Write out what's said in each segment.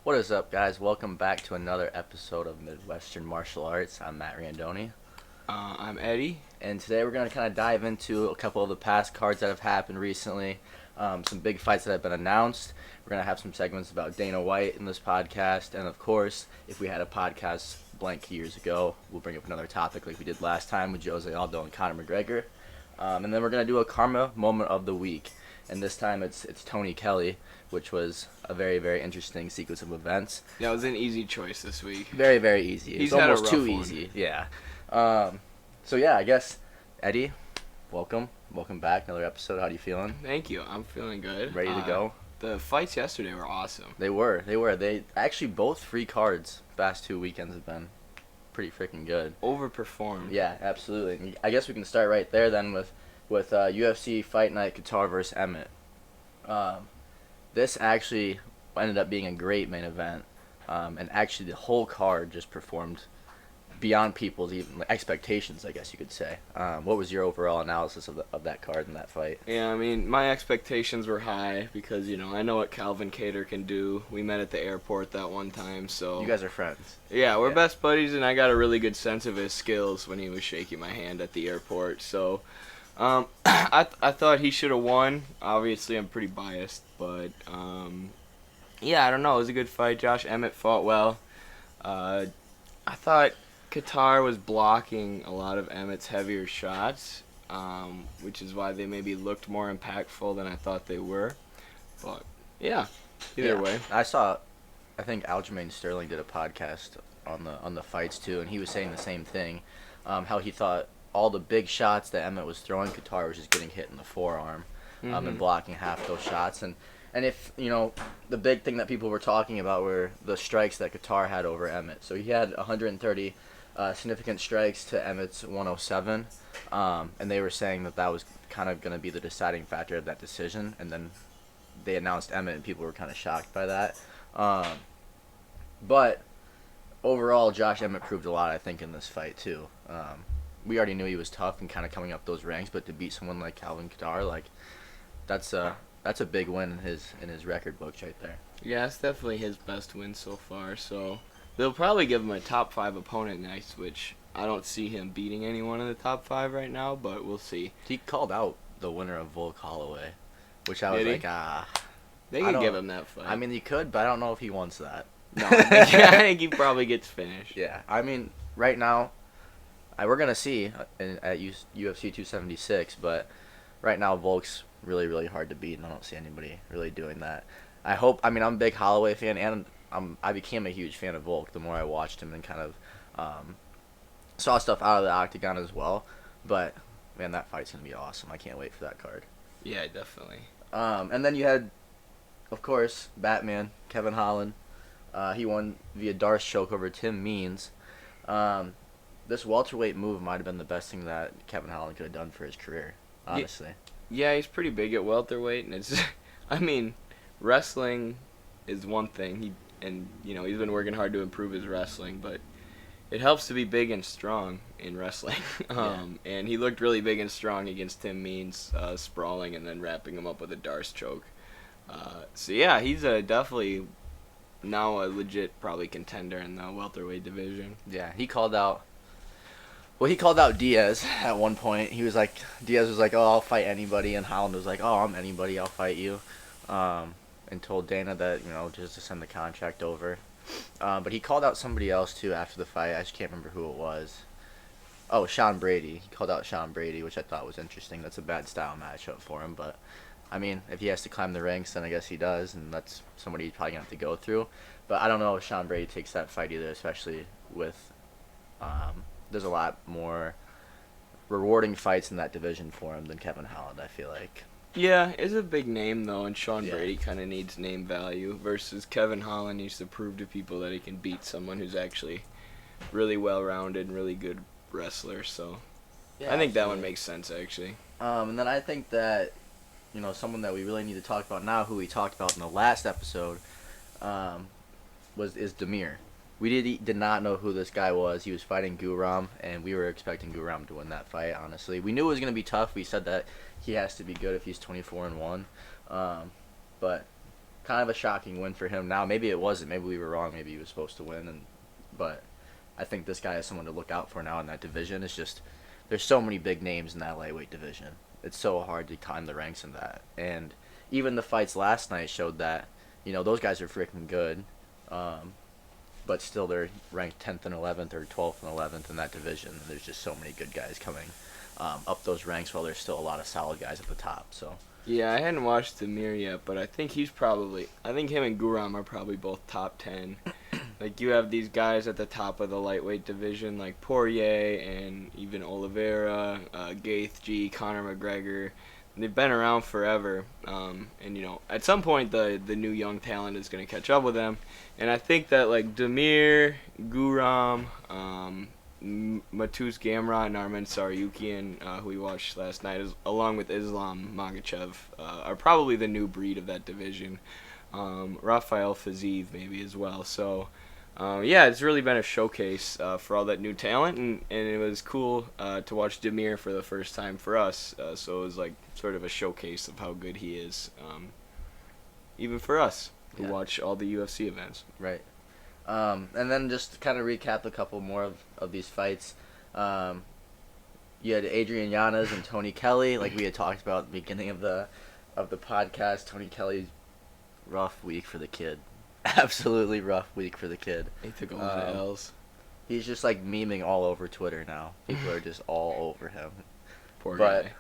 What is up, guys? Welcome back to another episode of Midwestern Martial Arts. I'm Matt Randoni. I'm Eddie. And today we're going to kind of dive into a couple of the past cards that have happened recently, some big fights that have been announced. We're going to have some segments about Dana White in this podcast. And, of course, if we had a podcast blank years ago, we'll bring up another topic like we did last time with Jose Aldo and Conor McGregor. And then we're going to do a Karma Moment of the Week. And this time it's Tony Kelly, which was a very, very interesting sequence of events. Yeah, it was an easy choice this week. Very, very easy. He's it's had almost a rough too one. easy. Yeah. So, yeah, I guess, Eddie, welcome. Welcome back. Another episode. How are you feeling? Thank you. I'm feeling good. Ready to go? The fights yesterday were awesome. They were. They actually, both free cards past 2 weekends have been pretty freaking good. Overperformed. Yeah, absolutely. I guess we can start right there then with UFC Fight Night Qatar versus Emmett. This actually ended up being a great main event, and actually the whole card just performed beyond people's even expectations, I guess you could say. What was your overall analysis of that card and that fight? Yeah, I mean, my expectations were high because, I know what Calvin Kattar can do. We met at the airport that one time, so... You guys are friends. Yeah, we're best buddies, and I got a really good sense of his skills when he was shaking my hand at the airport, so... I thought he should have won. Obviously, I'm pretty biased, but yeah, I don't know. It was a good fight. Josh Emmett fought well. I thought Qatar was blocking a lot of Emmett's heavier shots, which is why they maybe looked more impactful than I thought they were. But yeah, either way. I think Aljamain Sterling did a podcast on the fights too, and he was saying the same thing. How he thought all the big shots that Emmett was throwing, Qatar was just getting hit in the forearm, and blocking half those shots. And if, the big thing that people were talking about were the strikes that Qatar had over Emmett. So he had 130 significant strikes to Emmett's 107, and they were saying that was kind of going to be the deciding factor of that decision. And then they announced Emmett, and people were kind of shocked by that. But overall, Josh Emmett proved a lot, I think, in this fight too. We already knew he was tough and kind of coming up those ranks, but to beat someone like Calvin Kattar, that's a big win in his record books right there. Yeah, it's definitely his best win so far. So they'll probably give him a top 5 opponent next, which I don't see him beating anyone in the top 5 right now, but we'll see. He called out the winner of Volk Holloway, which I was Did he? like, They could give him that fight. I mean, he could, but I don't know if he wants that. No, I think he probably gets finished. Yeah, I mean, right now, we're going to see at UFC 276, but right now Volk's really, really hard to beat, and I don't see anybody really doing that. I'm a big Holloway fan, and I became a huge fan of Volk the more I watched him and kind of saw stuff out of the octagon as well. But, man, that fight's going to be awesome. I can't wait for that card. Yeah, definitely. And then you had, of course, Batman, Kevin Holland. He won via Darce choke over Tim Means. This welterweight move might have been the best thing that Kevin Holland could have done for his career, honestly. Yeah, he's pretty big at welterweight, and it's, wrestling is one thing. He's been working hard to improve his wrestling, but it helps to be big and strong in wrestling. And he looked really big and strong against Tim Means, sprawling and then wrapping him up with a Darce choke. So yeah, he's definitely now a legit probably contender in the welterweight division. Yeah, he called out Diaz at one point. Diaz was like, oh, I'll fight anybody, and Holland was like, oh, I'm anybody, I'll fight you, and told Dana that, just to send the contract over. But he called out somebody else too after the fight. I just can't remember who it was. Oh, Sean Brady. He called out Sean Brady, which I thought was interesting. That's a bad style matchup for him, but I mean, if he has to climb the ranks, then I guess he does, and that's somebody he's probably going to have to go through. But I don't know if Sean Brady takes that fight either, especially with there's a lot more rewarding fights in that division for him than Kevin Holland, I feel like. Yeah, it's a big name, though, and Sean Brady kind of needs name value, versus Kevin Holland needs to prove to people that he can beat someone who's actually really well-rounded and really good wrestler, so Yeah, I think that one makes sense, actually. And then I think that, someone that we really need to talk about now, who we talked about in the last episode, is Demir. We did not know who this guy was. He was fighting Guram, and we were expecting Guram to win that fight, honestly. We knew it was going to be tough. We said that he has to be good if he's 24-1. But kind of a shocking win for him. Now, maybe it wasn't. Maybe we were wrong. Maybe he was supposed to win. But I think this guy is someone to look out for now in that division. It's just there's so many big names in that lightweight division. It's so hard to climb the ranks in that. And even the fights last night showed that, those guys are freaking good. But still they're ranked 10th and 11th or 12th and 11th in that division. There's just so many good guys coming up those ranks while there's still a lot of solid guys at the top. So Yeah, I hadn't watched Demir yet, but I think him and Guram are probably both top 10. Like, you have these guys at the top of the lightweight division, like Poirier and even Oliveira, Gaethje, Conor McGregor. They've been around forever, and at some point the new young talent is going to catch up with them. And I think that like Demir, Guram, Matus Gamrot, and Armen Tsarukyan, who we watched last night, along with Islam Makhachev, are probably the new breed of that division. Rafael Fiziev maybe as well. So, it's really been a showcase for all that new talent, and it was cool to watch Demir for the first time for us. So it was like sort of a showcase of how good he is, even for us who watch all the UFC events. Right. And then just to kind of recap a couple more of these fights. You had Adrian Yanez and Tony Kelly, like we had talked about at the beginning of the podcast. Tony Kelly's rough week for the kid. Absolutely rough week for the kid. He took a lot of L's. He's just like memeing all over Twitter now. People are just all over him. Poor guy.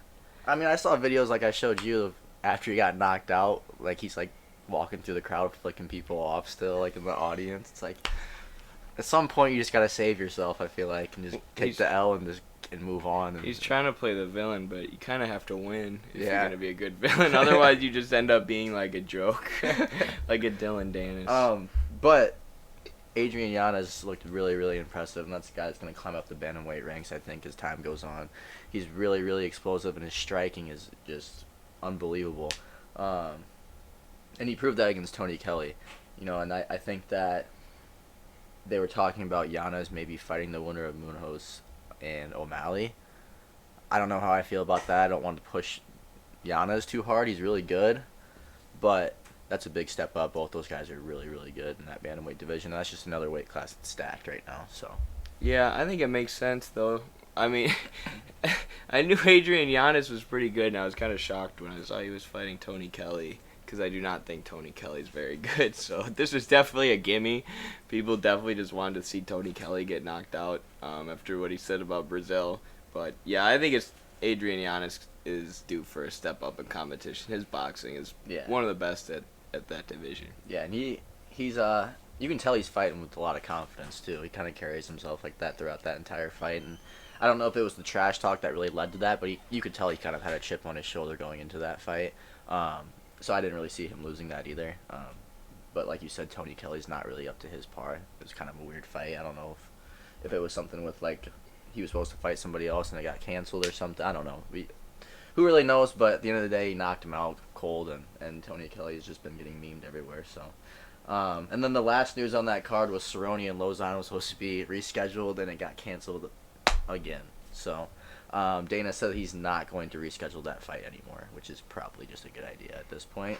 I mean, I saw videos like I showed you of after he got knocked out. Like he's like walking through the crowd, flicking people off still, like in the audience. It's like at some point you just gotta save yourself. I feel like and just take the L and move on. He's trying to play the villain, but you kind of have to win if you're gonna be a good villain. Otherwise, you just end up being like a joke, like a Dylan Dennis. But Adrian Yanez looked really, really impressive, and that's the guy that's gonna climb up the bantamweight ranks. I think as time goes on, he's really, really explosive, and his striking is just unbelievable. And he proved that against Tony Kelly, and I think that they were talking about Yanez maybe fighting the winner of Munoz and O'Malley. I don't know how I feel about that. I don't want to push Yanez too hard. He's really good, but that's a big step up. Both those guys are really, really good in that bantamweight division. That's just another weight class that's stacked right now. So yeah, I think it makes sense though. I mean, I knew Adrian Yanez was pretty good, and I was kind of shocked when I saw he was fighting Tony Kelly, because I do not think Tony Kelly's very good. So this was definitely a gimme. People definitely just wanted to see Tony Kelly get knocked out after what he said about Brazil. But yeah, I think Adrian Yanez is due for a step up in competition. His boxing is one of the best at that division. Yeah, and he's you can tell he's fighting with a lot of confidence too. He kind of carries himself like that throughout that entire fight. And I don't know if it was the trash talk that really led to that, but you could tell he kind of had a chip on his shoulder going into that fight. So I didn't really see him losing that either. But like you said, Tony Kelly's not really up to his par. It was kind of a weird fight. I don't know if it was something with like he was supposed to fight somebody else and it got canceled or something. I don't know. Who really knows? But at the end of the day, he knocked him out cold, and Tony Kelly has just been getting memed everywhere. So, and then the last news on that card was Cerrone and Lozano was supposed to be rescheduled, and it got canceled again. So, Dana said he's not going to reschedule that fight anymore, which is probably just a good idea at this point.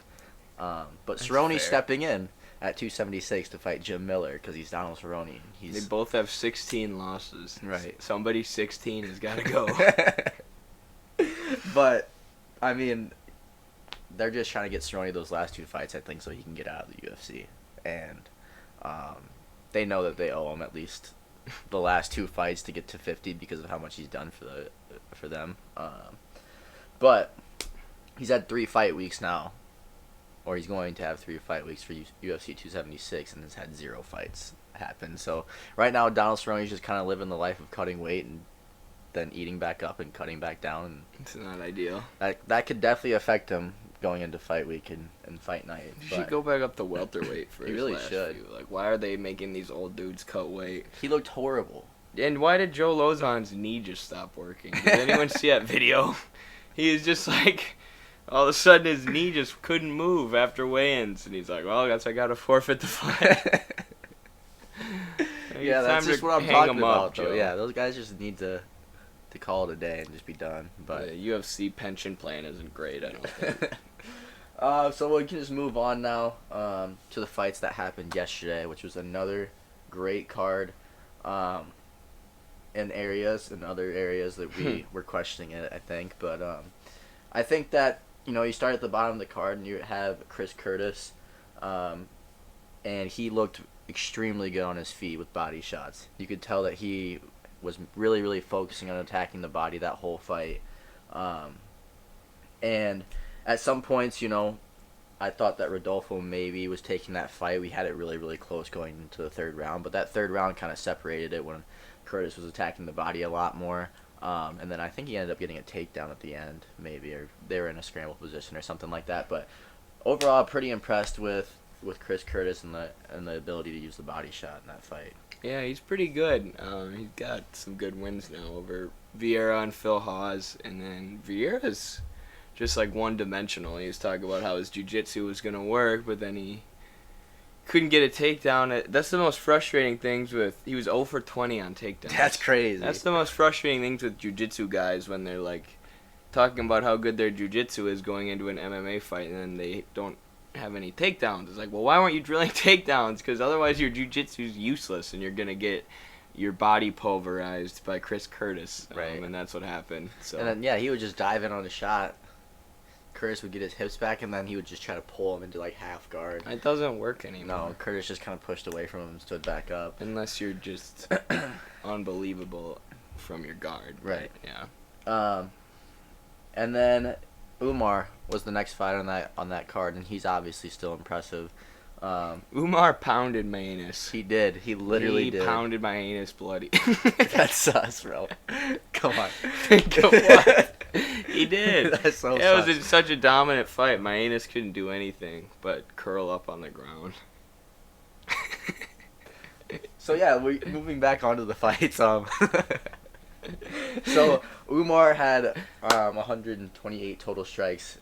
But Cerrone's stepping in at 276 to fight Jim Miller because he's Donald Cerrone. They both have 16 losses. Right. Somebody 16 has got to go. But, I mean, they're just trying to get Cerrone those last two fights, I think, so he can get out of the UFC. And they know that they owe him at least the last two fights to get to 50 because of how much he's done for them. But he's had 3 fight weeks now, or he's going to have 3 fight weeks for UFC 276, and has had 0 fights happen. So right now, Donald Cerrone's just kind of living the life of cutting weight and then eating back up and cutting back down. It's not ideal. That could definitely affect him going into fight week and fight night. He should go back up to welterweight for he his really last should. few. Like, why are they making these old dudes cut weight? He looked horrible. And why did Joe Lozon's knee just stop working? Did anyone see that video? He was just like, all of a sudden his knee just couldn't move after weigh-ins, and he's like, well, I guess I gotta forfeit the fight. Yeah, that's just what I'm talking about, Joe. though. Yeah, those guys just need to call it a day and just be done. But the UFC pension plan isn't great, I don't think. So we can just move on now to the fights that happened yesterday, which was another great card. Um, in other areas that we were questioning it, I think. But I think that, you start at the bottom of the card and you have Chris Curtis, and he looked extremely good on his feet with body shots. You could tell that he was really, really focusing on attacking the body that whole fight. And at some points, I thought that Rodolfo maybe was taking that fight. We had it really, really close going into the third round, but that third round kind of separated it when Curtis was attacking the body a lot more. And then I think he ended up getting a takedown at the end, maybe, or they were in a scramble position or something like that. But overall, pretty impressed with Chris Curtis and the ability to use the body shot in that fight. Yeah, he's pretty good. He's got some good wins now over Vieira and Phil Hawes, and then Vieira's just like one-dimensional. He was talking about how his jiu-jitsu was going to work, but then he couldn't get a takedown. That's the most frustrating things with... He was 0 for 20 on takedowns. That's crazy. That's the most frustrating things with jiu-jitsu guys when they're like talking about how good their jiu-jitsu is going into an MMA fight, and then they don't have any takedowns. It's like, well, why weren't you drilling takedowns? Because otherwise your jiu-jitsu is useless, and you're going to get your body pulverized by Chris Curtis. Right. And that's what happened. So. And then, yeah, he would just dive in on a shot. Curtis would get his hips back, and then he would just try to pull him into, like, half guard. It doesn't work anymore. No, Curtis just kind of pushed away from him and stood back up. Unless you're just unbelievable from your guard. Right. Yeah. And then Umar was the next fight on that card, and he's obviously still impressive. Umar pounded my anus. He did. He literally did. He pounded my anus bloody. That's sus, bro. Come on. Think of what? He did. That's so yeah, sus. it was such a dominant fight. My anus couldn't do anything but curl up on the ground. So yeah, moving back onto the fights. So Umar had 128 total strikes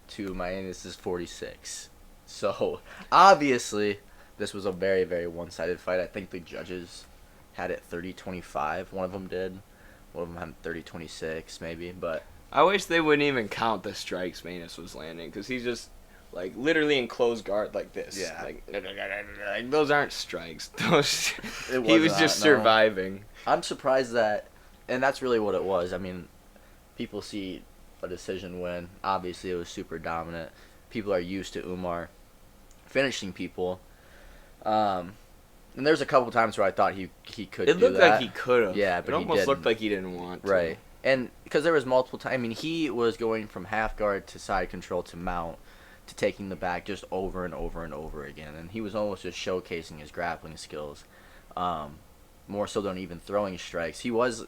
to Mayanus' 46. So obviously this was a very, very one-sided fight. I think the judges had it 30-25. One of them did. One of them had 30-26 maybe, but I wish they wouldn't even count the strikes Manus was landing, because he's just like literally in closed guard like this. Yeah. Like those aren't strikes. Those It he was not, just no. surviving. I'm surprised that, and that's really what it was. I mean, people see a decision win. Obviously, it was super dominant. People are used to Umar finishing people. And there's a couple times where I thought he could do that. It looked like he could have. Yeah, but it he almost looked didn't. like he didn't want to. Right. And because there was multiple times. I mean, he was going from half guard to side control to mount to taking the back just over and over and over again. And he was almost just showcasing his grappling skills, more so than even throwing strikes. He was,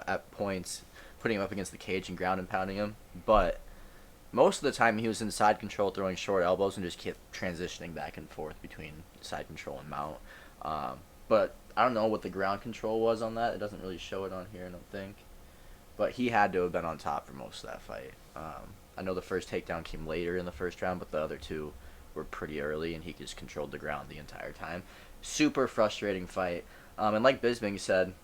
at points putting him up against the cage and ground and pounding him. But most of the time he was in side control throwing short elbows and just kept transitioning back and forth between side control and mount. But I don't know what the ground control was on that. It doesn't really show it on here, I don't think. But he had to have been on top for most of that fight. I know the first takedown came later in the first round, but the other two were pretty early, and he just controlled the ground the entire time. Super frustrating fight. And like Bisping said,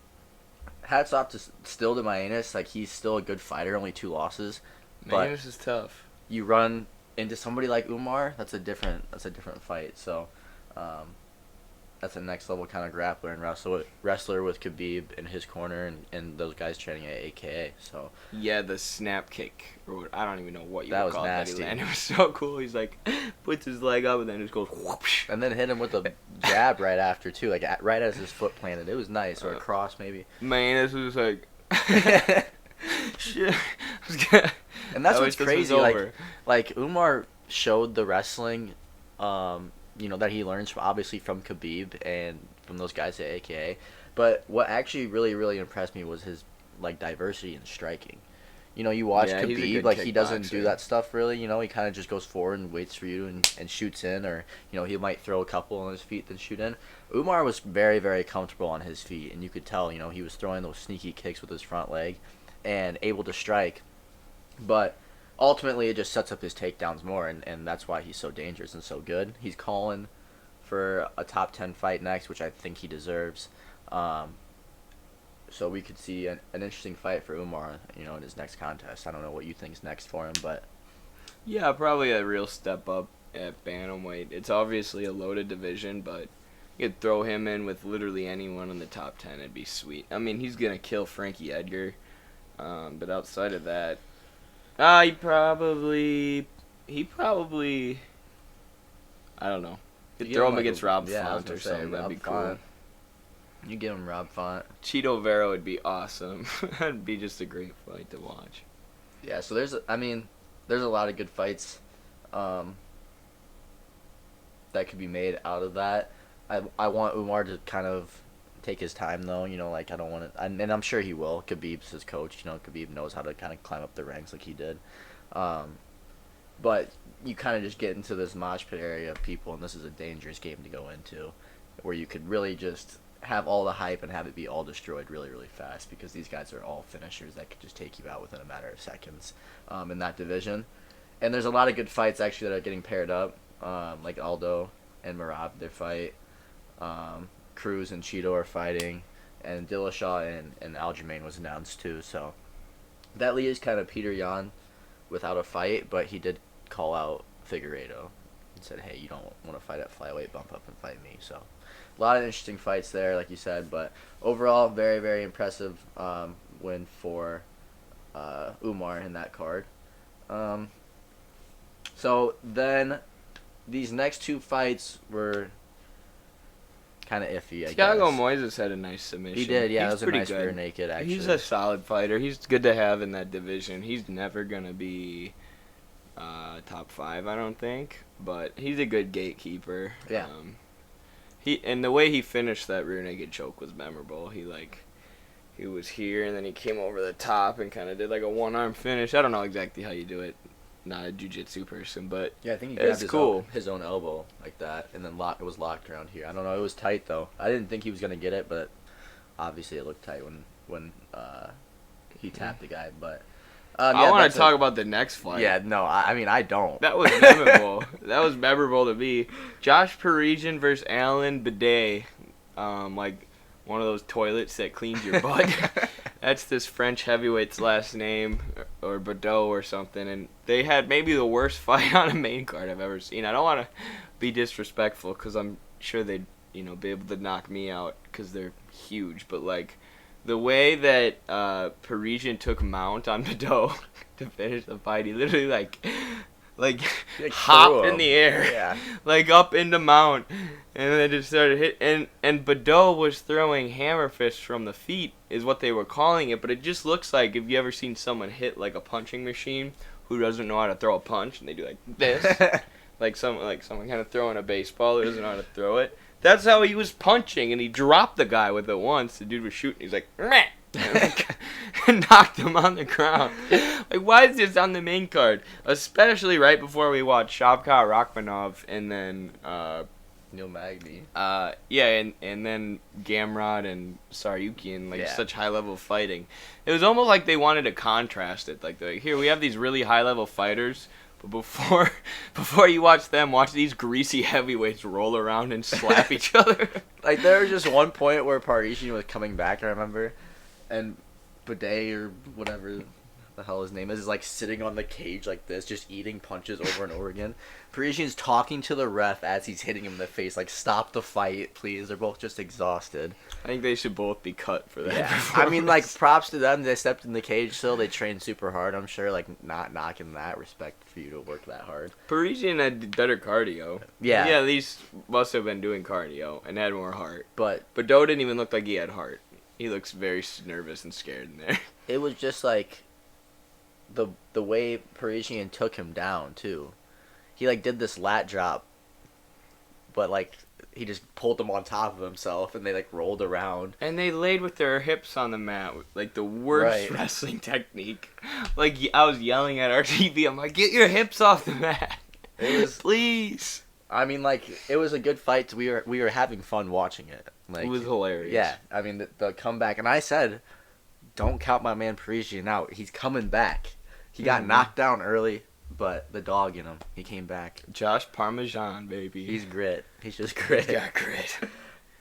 hats off to Mayanus. Like, he's still a good fighter, only 2 losses. But Mayanus is tough. you run into somebody like Umar, that's a different fight. So that's a next level kind of grappler and wrestler with Khabib in his corner and those guys training at AKA. So Yeah, the snap kick, or I don't even know what you That would was call nasty. it. That he landed. It was so cool. He's like puts his leg up and then just goes whoosh. and then hit him with a jab right after too, like right as his foot planted. It was nice, or a cross maybe. Mayanus was like shit. And that's I what's wish this was crazy. over. Like Umar showed the wrestling, that he learns obviously from Khabib and from those guys at AKA. But what actually really, really impressed me was his diversity in striking. You watch Yeah, he's a Khabib, good he doesn't kickboxer. do that stuff really. He kind of just goes forward and waits for you and shoots in, or he might throw a couple on his feet then shoot in. Umar was very, very comfortable on his feet, and you could tell he was throwing those sneaky kicks with his front leg and able to strike. But ultimately, it just sets up his takedowns more, and that's why he's so dangerous and so good. He's calling for a top 10 fight next, which I think he deserves. So we could see an interesting fight for Umar, in his next contest. I don't know what you think's next for him, but Yeah, probably a real step up at bantamweight. It's obviously a loaded division, but you could throw him in with literally anyone in the top 10. It'd be sweet. I mean, he's gonna kill Frankie Edgar, but outside of that, he probably, I don't know. You Could give throw him him like against a- Rob yeah, I was Font gonna or say, something. That'd Rob be cool. Font. You give him Rob Font. Cheeto Vera would be awesome. That'd be just a great fight to watch. Yeah, so there's a lot of good fights that could be made out of that. I want Umar to kind of take his time though, like I don't want to, and I'm sure he will. Khabib's his coach, Khabib knows how to kind of climb up the ranks like he did. But you kind of just get into this mosh pit area of people, and this is a dangerous game to go into, where you could really just have all the hype and have it be all destroyed really, really fast, because these guys are all finishers that could just take you out within a matter of seconds in that division. And there's a lot of good fights actually that are getting paired up, like Aldo and Merab, their fight. Cruz and Cheeto are fighting, and Dillashaw and Aljamain was announced too. So that leaves kind of Peter Yan without a fight, but he did call out Figueiredo and said, hey, you don't want to fight at flyweight, bump up and fight me. So a lot of interesting fights there, like you said, but overall, very, very impressive win for Umar in that card. So then these next two fights were kind of iffy, I Thiago guess. Moises had a nice submission. He did, yeah. He's That was a pretty nice good. rear naked, actually. He's a solid fighter. He's good to have in that division. He's never going to be top 5, I don't think. But he's a good gatekeeper. Yeah. And the way he finished that rear naked choke was memorable. He was here, and then he came over the top and kind of did like a one-arm finish. I don't know exactly how you do it. Not a jiu-jitsu person, but Yeah, I think he it's grabbed cool. his own elbow like that, and then it was locked around here. I don't know. It was tight, though. I didn't think he was going to get it, but obviously it looked tight when he tapped the guy. But I want to talk about the next fight. Yeah, no, I mean, I don't. That was memorable. That was memorable to me. Josh Parisian versus Alan Bidet. Like one of those toilets that cleans your butt. That's this French heavyweight's last name, or Bordeaux or something. And they had maybe the worst fight on a main card I've ever seen. I don't want to be disrespectful, because I'm sure they'd be able to knock me out because they're huge. But like the way that Parisian took mount on Bordeaux to finish the fight, he literally like hopped in the air, Yeah. like up into mount, and then just started hit. And Bordeaux was throwing hammer fists from the feet, is what they were calling it. But it just looks like, if you ever seen someone hit like a punching machine who doesn't know how to throw a punch, and they do like this, like someone kind of throwing a baseball who doesn't know how to throw it. That's how he was punching, and he dropped the guy with it once. The dude was shooting. He's like, meh. And knocked him on the ground. Like, why is this on the main card? Especially right before we watch Shavkat Rakhmonov and then Neil Magny. and then Gamrot and Tsarukyan, like Yeah. such high level fighting. It was almost like they wanted to contrast it. Like, here we have these really high level fighters, but before you watch them, watch these greasy heavyweights roll around and slap each other. Like, there was just one point where Parisian was coming back, I remember, and Bidet, or whatever the hell his name is like sitting on the cage like this, just eating punches over and over again. Parisian's talking to the ref as he's hitting him in the face, like, stop the fight, please. They're both just exhausted. I think they should both be cut for that. Yeah. I mean, like, props to them. They stepped in the cage still. They trained super hard, I'm sure. Like, not knocking that. Respect for you to work that hard. Parisian had better cardio. Yeah. He at least must have been doing cardio and had more heart. But Bordeaux didn't even look like he had heart. He looks very nervous and scared in there. it was just like the way Parisian took him down too. He like did this lat drop, but like he just pulled him on top of himself, and they like rolled around. And they laid with their hips on the mat, like the worst Right. wrestling technique. Like, I was yelling at our TV. I'm like, get your hips off the mat. It was. Please. I mean, like, it was a good fight. We were having fun watching it. Like, It was hilarious. yeah. I mean, the comeback, and I said, don't count my man Parisian out. He's coming back. He got knocked down early, but the dog in him, he came back. Josh Parmesan, baby. He's grit. He's just grit. He's got grit. Moving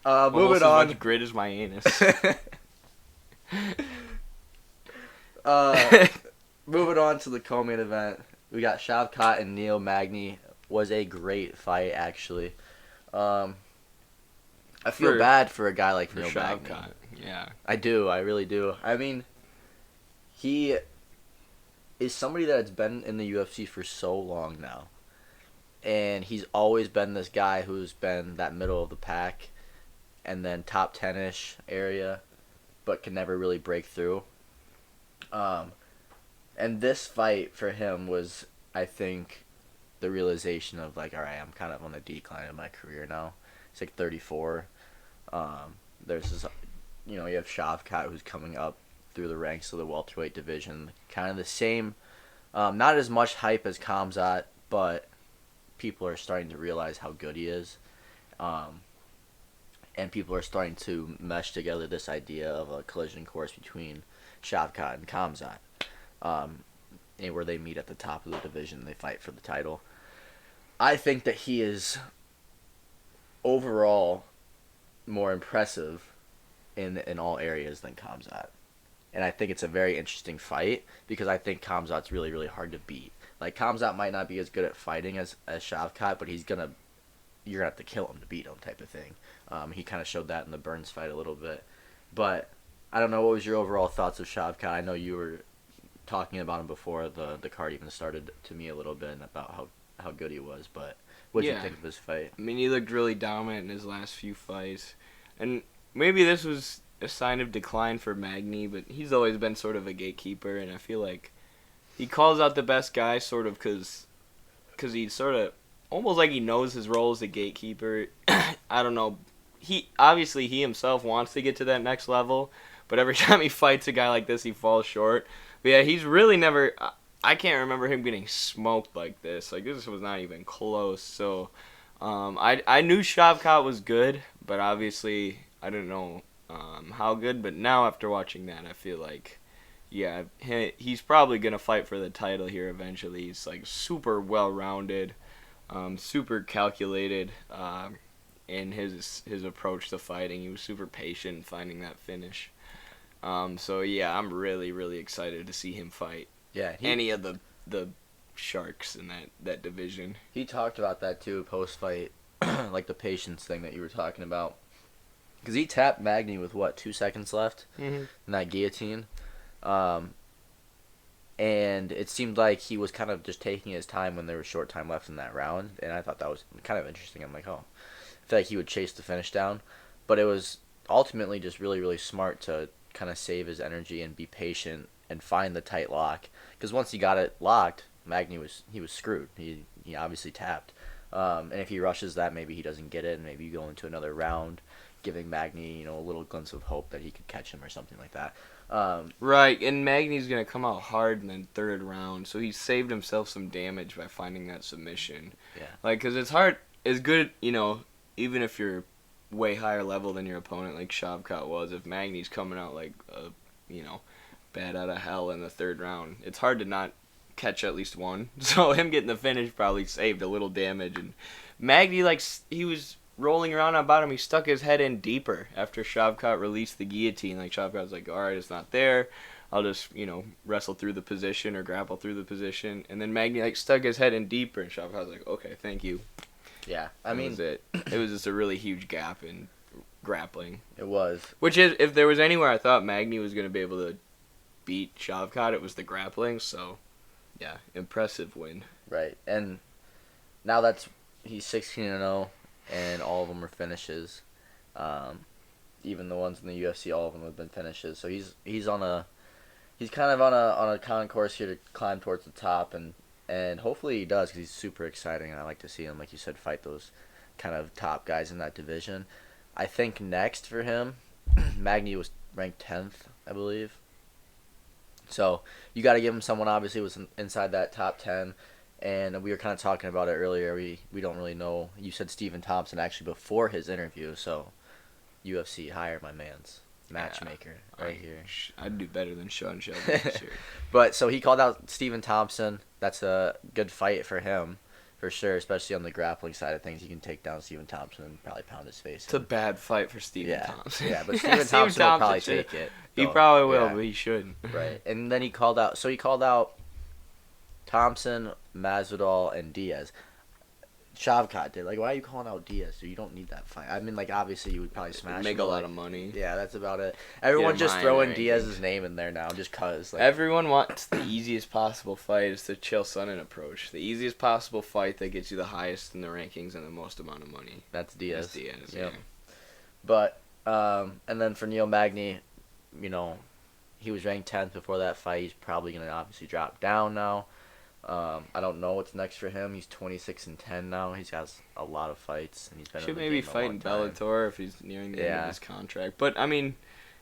Almost on. as much grit as my anus. Moving on to the co-main event. we got Shavkat and Neil Magny. Was a great fight, actually. I feel bad for a guy like Neil Magny. Yeah. I do. I really do. I mean, he is somebody that's been in the UFC for so long now. And he's always been this guy who's been that middle of the pack and then top 10-ish area, but can never really break through. And this fight for him was, I think, the realization of, like, all right, I'm kind of on the decline in my career now. It's like 34. There's this, you have Shavkat who's coming up through the ranks of the welterweight division. Kind of the same, not as much hype as Khamzat, but people are starting to realize how good he is. And people are starting to mesh together this idea of a collision course between Shavkat and Khamzat. And where they meet at the top of the division, they fight for the title. I think that he is overall more impressive in all areas than Khamzat. And I think it's a very interesting fight because I think Khamzat's really, really hard to beat. Like, Khamzat might not be as good at fighting as Shavkat, but you're going to have to kill him to beat him type of thing. He kind of showed that in the Burns fight a little bit. But I don't know, what was your overall thoughts of Shavkat? I know you were talking about him before the card even started to me a little bit and about how good he was, but what did you think of his fight? I mean, he looked really dominant in his last few fights. And maybe this was a sign of decline for Magny, but he's always been sort of a gatekeeper, and I feel like he calls out the best guy sort of because he's sort of almost like he knows his role as a gatekeeper. I don't know. He himself wants to get to that next level, but every time he fights a guy like this, he falls short. But yeah, he's really never. I can't remember him getting smoked like this. Like, this was not even close. So, I knew Shavkat was good, but obviously I didn't know how good. But now after watching that, I feel like, yeah, he's probably gonna fight for the title here eventually. He's like super well-rounded, super calculated in his approach to fighting. He was super patient finding that finish. So yeah, I'm really, really excited to see him fight. Yeah, any of the sharks in that division. He talked about that too post-fight, like the patience thing that you were talking about. Because he tapped Magny with, 2 seconds left in that guillotine. And it seemed like he was kind of just taking his time when there was short time left in that round. And I thought that was kind of interesting. I'm like, oh, I feel like he would chase the finish down. But it was ultimately just really, really smart to kind of save his energy and be patient and find the tight lock. Because once he got it locked, Magny was screwed. He obviously tapped. And if he rushes that, maybe he doesn't get it, and maybe you go into another round, giving Magny, a little glimpse of hope that he could catch him or something like that. Right, and Magny's going to come out hard in the third round, so he saved himself some damage by finding that submission. Yeah. Like, because it's hard, it's good, even if you're way higher level than your opponent, like Shavkat was, if Magny's coming out like, bad out of hell in the third round, it's hard to not catch at least one. So him getting the finish probably saved a little damage. And Magny, he was rolling around on bottom, he stuck his head in deeper after Shavkat released the guillotine. Like, Shavkat was like, all right, it's not there. I'll just, wrestle through the position or grapple through the position. And then Magny, stuck his head in deeper, and Shavkat was like, okay, thank you. Yeah, That was it. It was just a really huge gap in grappling. It was. Which is, if there was anywhere I thought Magny was going to be able to beat Shavkat, it was the grappling. So, yeah, impressive win. Right, and now he's 16-0, and all of them are finishes. Even the ones in the UFC, all of them have been finishes. So he's kind of on a concourse here to climb towards the top, and hopefully he does, because he's super exciting, and I like to see him, like you said, fight those kind of top guys in that division. I think next for him, Magny was ranked 10th, I believe. So you got to give him someone, obviously, was inside that top 10. And we were kind of talking about it earlier. We don't really know. You said Stephen Thompson actually before his interview. So UFC, hire my man's matchmaker here. I'd do better than Sean Shelby. Sure. But so he called out Stephen Thompson. That's a good fight for him, for sure, especially on the grappling side of things. He can take down Stephen Thompson and probably pound his face. It's a bad fight for Stephen Thompson. Yeah, but Stephen Thompson will probably take it. He probably will, but he shouldn't. Right. And then he called out Thompson, Masvidal, and Diaz. Shavkat did. Like, why are you calling out Diaz, dude? You don't need that fight. I mean, like, obviously you would probably smash Make him, a lot like, of money. Yeah, that's about it. Everyone's just high in throwing the Diaz's rankings. name in there now, just cause. Like, Everyone wants the easiest possible fight. It's the Chael Sonnen approach. The easiest possible fight that gets you the highest in the rankings and the most amount of money. that's Diaz. That's Diaz, Yep. yeah. But and then for Neil Magny, you know, he was ranked 10th before that fight. He's probably gonna obviously drop down now. I don't know what's next for him. He's 26-10 now. He's got a lot of fights, and he's been in Should the maybe game a fight long in time. Bellator if he's nearing the end of his contract. But I mean,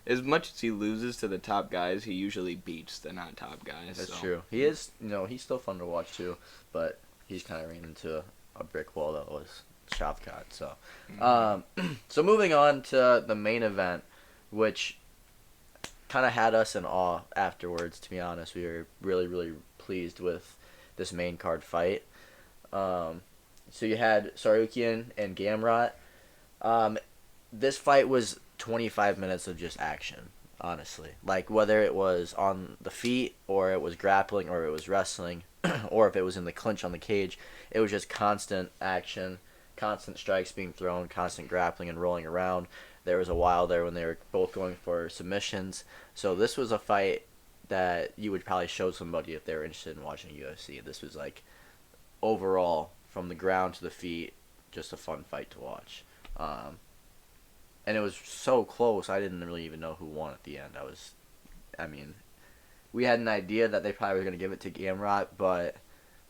as much as he loses to the top guys, he usually beats the not top guys. That's so. true. He is, he's still fun to watch too, but he's kind of ran into a brick wall that was Shavkat. So, so moving on to the main event, which kind of had us in awe afterwards. To be honest, we were really, really pleased with this main card fight. So you had Tsarukyan and Gamrot. This fight was 25 minutes of just action, honestly. Like, whether it was on the feet, or it was grappling, or it was wrestling, or if it was in the clinch on the cage, it was just constant action, constant strikes being thrown, constant grappling and rolling around. There was a while there when they were both going for submissions. So this was a fight that you would probably show somebody if they were interested in watching UFC. This was, like, overall, from the ground to the feet, just a fun fight to watch. And it was so close, I didn't really even know who won at the end. We had an idea that they probably were going to give it to Gamrot, but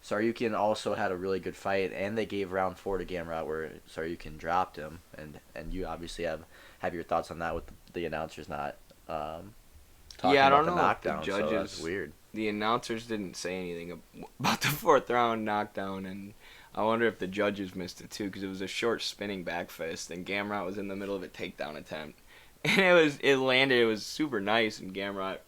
Tsarukyan also had a really good fight, and they gave round 4 to Gamrot where Tsarukyan dropped him. And you obviously have your thoughts on that with the announcers not talking I about don't the know knockdown, if the judges, so that's weird. The announcers didn't say anything about the 4th round knockdown, and I wonder if the judges missed it too, because it was a short spinning back fist, and Gamrot was in the middle of a takedown attempt, and it landed. It was super nice, and Gamrot,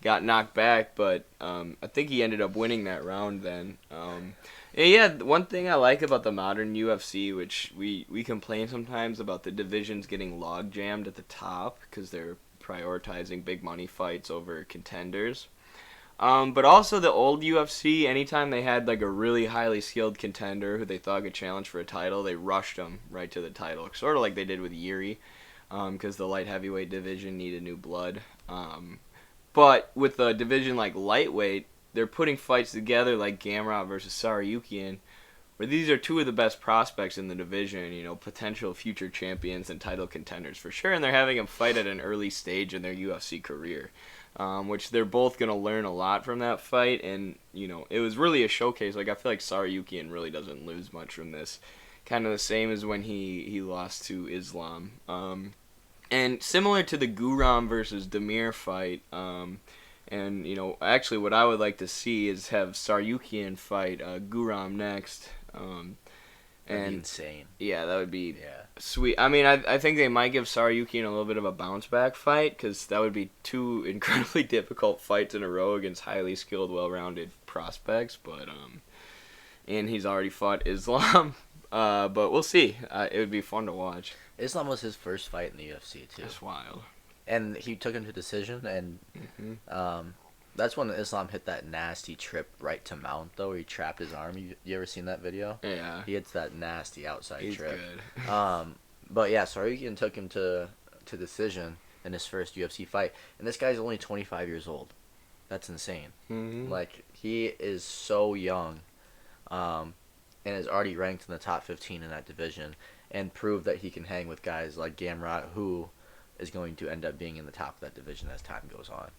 got knocked back, but I think he ended up winning that round then. One thing I like about the modern UFC, which we complain sometimes about the divisions getting log jammed at the top because they're prioritizing big money fights over contenders. But also the old UFC, anytime they had like a really highly skilled contender who they thought could challenge for a title, they rushed them right to the title, sort of like they did with Yuri, because the light heavyweight division needed new blood. But with a division like lightweight, they're putting fights together like Gamrot versus Tsarukyan, where these are two of the best prospects in the division, potential future champions and title contenders for sure, and they're having them fight at an early stage in their UFC career, which they're both going to learn a lot from that fight, and, it was really a showcase. Like, I feel like Tsarukyan really doesn't lose much from this, kind of the same as when he lost to Islam. And similar to the Guram versus Demir fight, actually what I would like to see is have Tsarukyan fight Guram next. That'd be insane. Yeah, that would be sweet. I mean, I think they might give Tsarukyan a little bit of a bounce back fight, because that would be 2 incredibly difficult fights in a row against highly skilled, well-rounded prospects. But and he's already fought Islam. But we'll see. It would be fun to watch. Islam was his first fight in the UFC too. That's wild. And he took him to decision, and that's when Islam hit that nasty trip right to mount, though, where he trapped his arm. You ever seen that video? Yeah. He hits that nasty outside He's trip. good. But yeah, Tsarukyan took him to decision in his first UFC fight, and this guy's only 25 years old. That's insane. Mm-hmm. Like, he is so young, and is already ranked in the top 15 in that division, and proved that he can hang with guys like Gamrot, who is going to end up being in the top of that division as time goes on.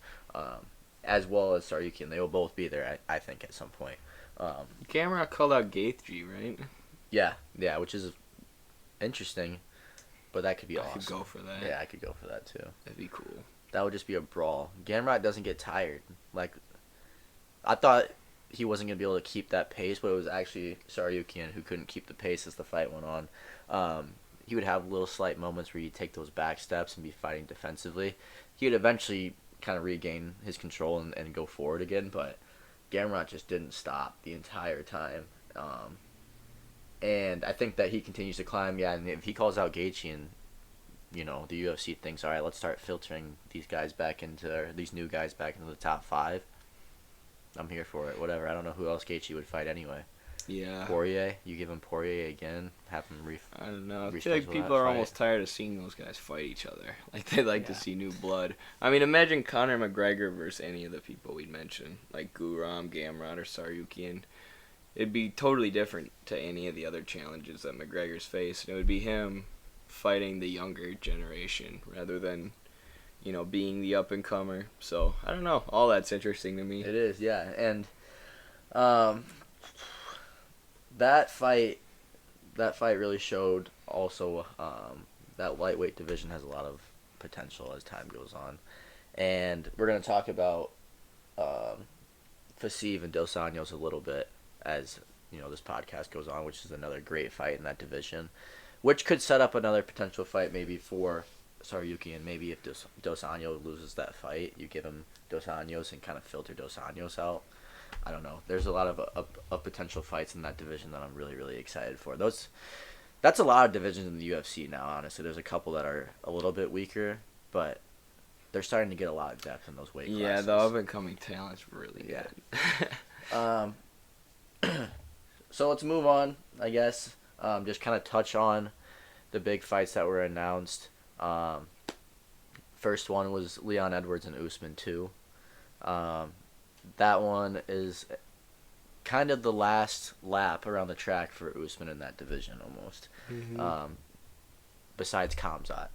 As well as Tsarukyan. They will both be there, I think, at some point. Gamrot called out Gaethje, right? Yeah, which is interesting, but that could be awesome. I could go for that. Yeah, I could go for that, too. That'd be cool. That would just be a brawl. Gamrot doesn't get tired. Like, I thought he wasn't going to be able to keep that pace, but it was actually Tsarukyan who couldn't keep the pace as the fight went on. He would have little slight moments where he'd take those back steps and be fighting defensively. He would eventually kind of regain his control and go forward again, but Gamrot just didn't stop the entire time. And I think that he continues to climb, and if he calls out Gaethje and, the UFC thinks, all right, let's start filtering these new guys back into the top 5, I'm here for it. Whatever. I don't know who else Gaethje would fight anyway. Yeah. Poirier. You give him Poirier again. Have him I don't know. I feel reschedule like people that are fight. almost tired of seeing those guys fight each other. Like they like to Yeah. see new blood. I mean, imagine Conor McGregor versus any of the people we'd mentioned, like Guram, Gamrot, or Tsarukyan. It'd be totally different to any of the other challenges that McGregor's faced. It would be him fighting the younger generation rather than, being the up and comer. So I don't know. All that's interesting to me. It is, yeah, and that fight really showed also that lightweight division has a lot of potential as time goes on, and we're gonna talk about Fasiv and Dos Anjos a little bit as this podcast goes on, which is another great fight in that division, which could set up another potential fight maybe for Tsarukyan. Maybe if Dos Anjos loses that fight, you give him Dos Anjos and kind of filter Dos Anjos out. I don't know. There's a lot of potential fights in that division that I'm really, really excited for. That's a lot of divisions in the UFC now, honestly. There's a couple that are a little bit weaker, but they're starting to get a lot of depth in those weight classes. Yeah, the up-and-coming talent's really good. So let's move on, I guess. Just kind of touch on the big fights that were announced. First one was Leon Edwards and Usman 2. That one is kind of the last lap around the track for Usman in that division almost. Mm-hmm. Besides Khamzat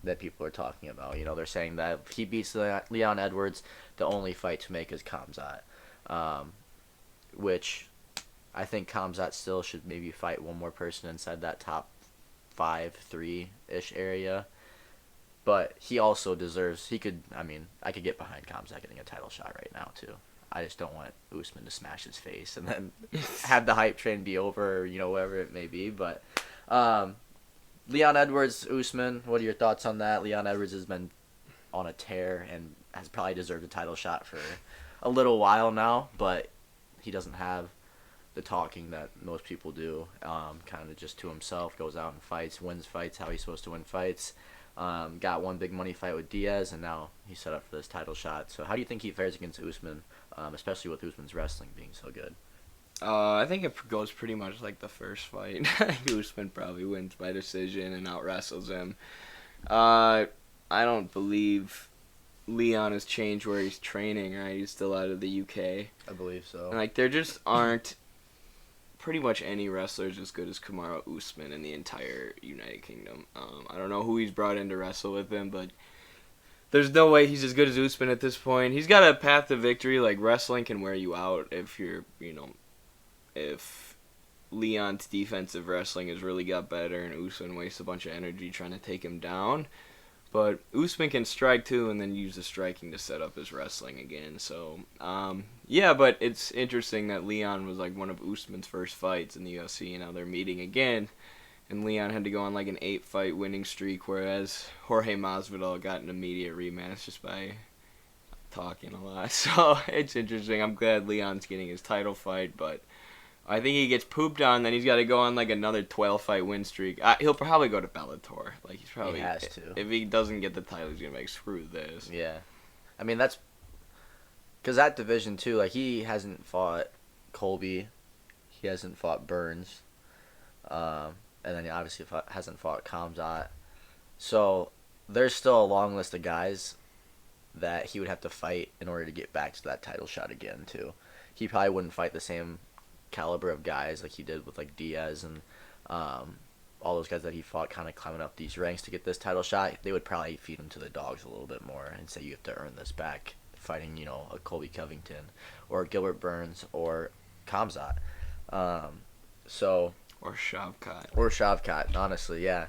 that people are talking about. They're saying that if he beats Leon Edwards, the only fight to make is Khamzat. Which I think Khamzat still should maybe fight one more person inside that top 5-3-ish area. But he also deserves, I could get behind Khamzat getting a title shot right now too. I just don't want Usman to smash his face and then have the hype train be over, or, whatever it may be. But Leon Edwards, Usman, what are your thoughts on that? Leon Edwards has been on a tear and has probably deserved a title shot for a little while now, but he doesn't have the talking that most people do. Kind of just to himself, goes out and fights, wins fights how he's supposed to win fights. Got one big money fight with Diaz, and now he's set up for this title shot. So how do you think he fares against Usman, especially with Usman's wrestling being so good? I think it goes pretty much like the first fight. Usman probably wins by decision and out-wrestles him. I don't believe Leon has changed where he's training, right? He's still out of the UK. I believe so. And, there just aren't pretty much any wrestlers as good as Kamaru Usman in the entire United Kingdom. I don't know who he's brought in to wrestle with him, but there's no way he's as good as Usman at this point. He's got a path to victory. Wrestling can wear you out if you're, if Leon's defensive wrestling has really got better and Usman wastes a bunch of energy trying to take him down. But Usman can strike too and then use the striking to set up his wrestling again. So, but it's interesting that Leon was one of Usman's first fights in the UFC, and now they're meeting again. And Leon had to go on an 8-fight winning streak, whereas Jorge Masvidal got an immediate rematch just by talking a lot. So it's interesting. I'm glad Leon's getting his title fight, but I think he gets pooped on, then he's got to go on another 12-fight win streak. He'll probably go to Bellator. He's probably, he has to. If he doesn't get the title, he's gonna screw this. Yeah, that's because that division too. He hasn't fought Colby, he hasn't fought Burns, and then he obviously hasn't fought Khamzat. So there's still a long list of guys that he would have to fight in order to get back to that title shot again too. He probably wouldn't fight the same caliber of guys like he did with Diaz and all those guys that he fought kind of climbing up these ranks to get this title shot. They would probably feed him to the dogs a little bit more and say you have to earn this back fighting a Colby Covington or Gilbert Burns or Khamzat. Or Shavkat, honestly, yeah.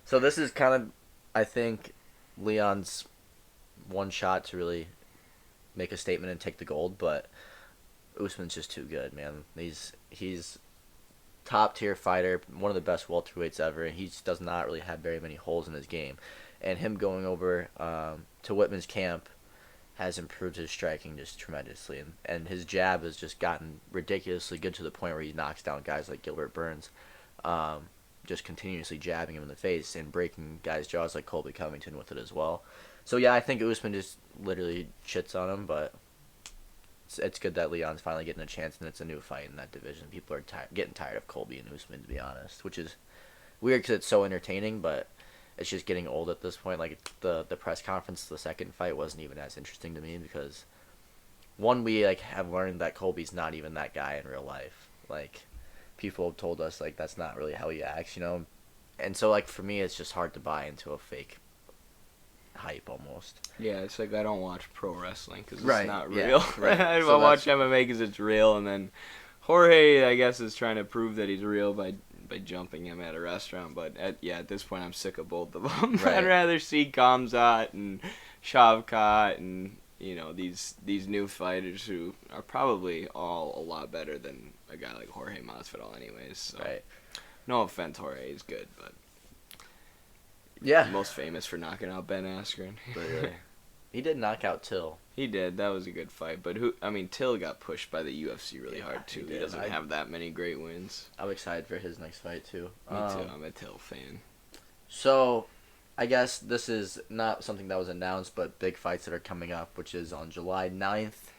So this is kind of, I think, Leon's one shot to really make a statement and take the gold, but Usman's just too good, man. He's top tier fighter, one of the best welterweights ever, and he does not really have very many holes in his game. And him going over to Whitman's camp has improved his striking just tremendously, and his jab has just gotten ridiculously good to the point where he knocks down guys like Gilbert Burns, just continuously jabbing him in the face and breaking guys' jaws like Colby Covington with it as well. So yeah, I think Usman just literally shits on him, but it's good that Leon's finally getting a chance, and it's a new fight in that division. People are getting tired of Colby and Usman, to be honest, which is weird because it's so entertaining, but it's just getting old at this point. Like the press conference, the second fight wasn't even as interesting to me because one, we like have learned that Colby's not even that guy in real life. Like people have told us like that's not really how he acts, and so like for me, it's just hard to buy into a fake hype almost. Yeah, it's like I don't watch pro wrestling because it's Right, not yeah, real. right. I So watch MMA because it's real, and then Jorge, I guess, is trying to prove that he's real by jumping him at a restaurant. But at this point, I'm sick of both of them. Right. I'd rather see Kamzat and Shavkat and these new fighters who are probably all a lot better than a guy like Jorge Masvidal, anyways. So. Right. No offense, Jorge is good, but yeah, most famous for knocking out Ben Askren. But, he did knock out Till. He did. That was a good fight. But Till got pushed by the UFC really hard too. He doesn't have that many great wins. I'm excited for his next fight too. Me too. I'm a Till fan. So, I guess this is not something that was announced, but big fights that are coming up, which is on July 9th.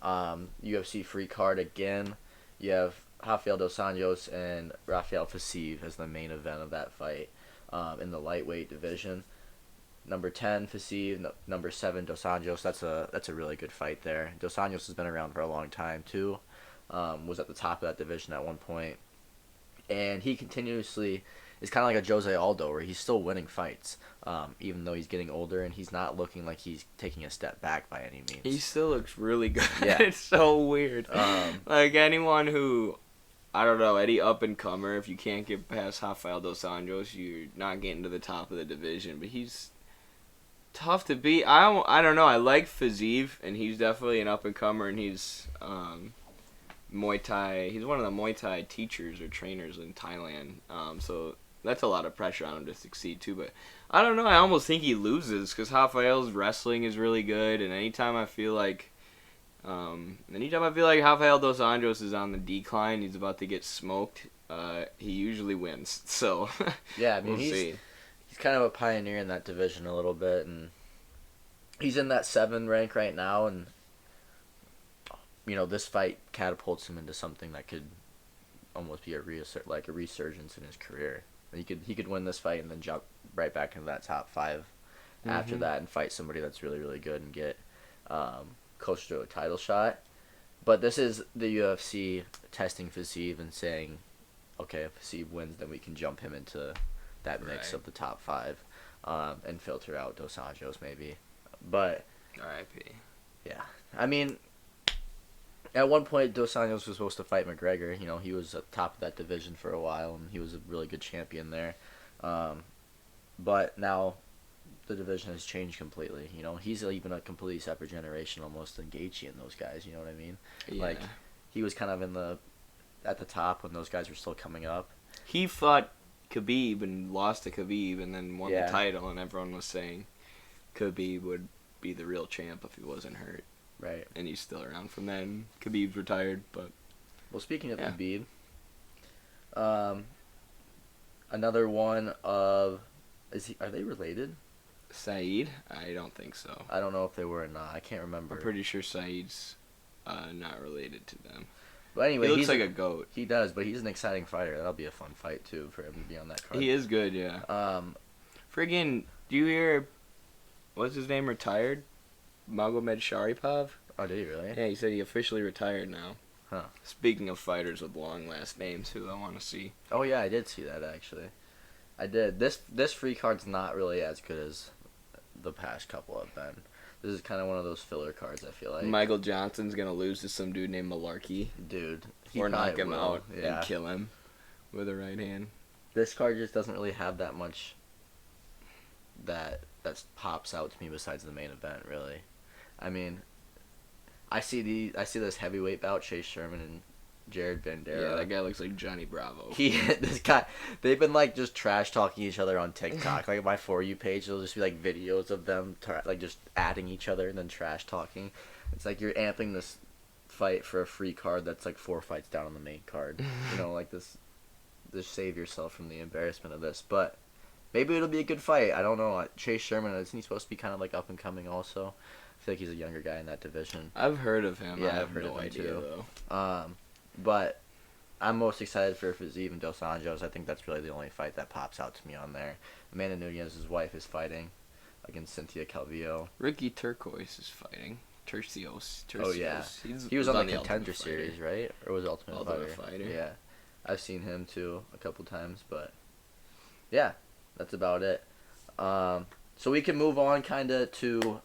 UFC free card again. You have Rafael dos Anjos and Rafael Fiziev as the main event of that fight in the lightweight division. Number 10, Fiziev. Number 7, dos Anjos. That's a really good fight there. Dos Anjos has been around for a long time too. Was at the top of that division at one point, and he continuously is kind of like a Jose Aldo, where he's still winning fights, even though he's getting older, and he's not looking like he's taking a step back by any means. He still looks really good. Yeah. It's so weird. Like anyone who, I don't know, any up and comer, if you can't get past Rafael dos Anjos, you're not getting to the top of the division. But he's tough to beat. I don't know. I like Fiziev, and he's definitely an up and comer, and he's Muay Thai. He's one of the Muay Thai teachers or trainers in Thailand. So that's a lot of pressure on him to succeed too. But I don't know. I almost think he loses because Rafael's wrestling is really good, and anytime I feel like Rafael dos Anjos is on the decline, he's about to get smoked, he usually wins. So yeah, I mean we'll see. He's kind of a pioneer in that division a little bit, and he's in that 7 rank right now, and this fight catapults him into something that could almost be a resurgence in his career. He could win this fight and then jump right back into that top 5 after that and fight somebody that's really, really good and get closer to a title shot. But this is the UFC testing Fiziev and saying, okay, if Fiziev wins, then we can jump him into that mix of the top 5 and filter out dos Anjos maybe. But R.I.P. yeah, I mean, at one point dos Anjos was supposed to fight McGregor. He was at the top of that division for a while, and he was a really good champion there. But now the division has changed completely. He's even a completely separate generation almost than Gaethje and those guys. You know what I mean? Yeah. Like he was kind of at the top when those guys were still coming up. He fought Khabib and lost to Khabib and then won the Yeah. title, and everyone was saying Khabib would be the real champ if he wasn't hurt. Right. And he's still around from then. Khabib's retired, but Well, speaking of Yeah. Khabib, another one of are they related? Saeed? I don't think so. I don't know if they were or not. I can't remember. I'm pretty sure Saeed's not related to them. But anyway, He looks he's like a goat. He does, but he's an exciting fighter. That'll be a fun fight too for him to be on that card. He is good, yeah. Friggin', do you hear, what's his name, retired? Magomed Sharipov? Oh, did he really? Yeah, he said he officially retired now. Huh. Speaking of fighters with long last names, who I want to see. Oh yeah, I did see that actually. I did. This free card's not really as good as the past couple have been. This is kind of one of those filler cards, I feel like. Michael Johnson's going to lose to some dude named Malarkey. Dude. Or knock him will. out Yeah. and kill him with a right hand. This card just doesn't really have that much that pops out to me besides the main event, really. I mean, I see this heavyweight bout, Chase Sherman and Jared Bandera. Yeah, that guy looks like Johnny Bravo. This guy, they've been like just trash talking each other on TikTok. Like my For You page, it'll just be like videos of them like just adding each other and then trash talking. It's like you're amping this fight for a free card that's like 4 fights down on the main card. Like this. Just save yourself from the embarrassment of this. But maybe it'll be a good fight. I don't know. Chase Sherman, isn't he supposed to be kind of like up and coming also? I feel like he's a younger guy in that division. I've heard of him. Yeah, I have I've heard no of him idea, too. though. But I'm most excited for Fiziev and Dos Anjos. I think that's really the only fight that pops out to me on there. Amanda Nunez's wife is fighting against Cynthia Calvillo. Ricky Turquoise is fighting. Tercios. Oh, yeah. He was on the Contender Series, right? Or was it Ultimate Fighter? Yeah. I've seen him, too, a couple times. But, yeah, that's about it. So we can move on kind of to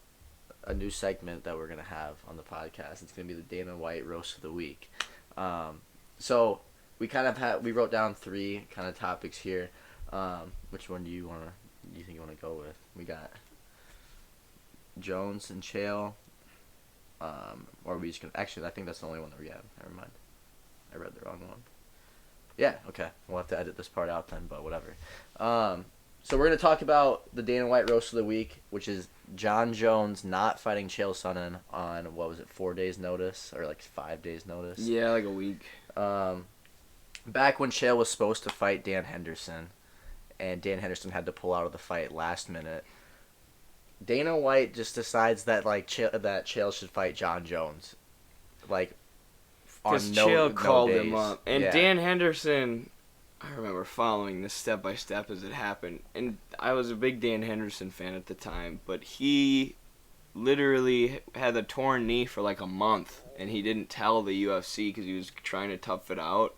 a new segment that we're going to have on the podcast. It's going to be the Dana White Roast of the Week. So we wrote down 3 kind of topics here. Which one do you think you want to go with? We got Jones and Chael. Or are we just gonna? Actually, I think that's the only one that we have. Never mind. I read the wrong one. Yeah. Okay. We'll have to edit this part out then, but whatever. So we're gonna talk about the Dana White Roast of the Week, which is Jon Jones not fighting Chael Sonnen on 4 days notice or like 5 days notice. Yeah, like a week. Back when Chael was supposed to fight Dan Henderson, and Dan Henderson had to pull out of the fight last minute. Dana White just decides that Chael should fight Jon Jones, like on Chael called days. him up, and yeah. Dan Henderson. I remember following this step by step as it happened, and I was a big Dan Henderson fan at the time, but he literally had a torn knee for like a month, and he didn't tell the UFC because he was trying to tough it out.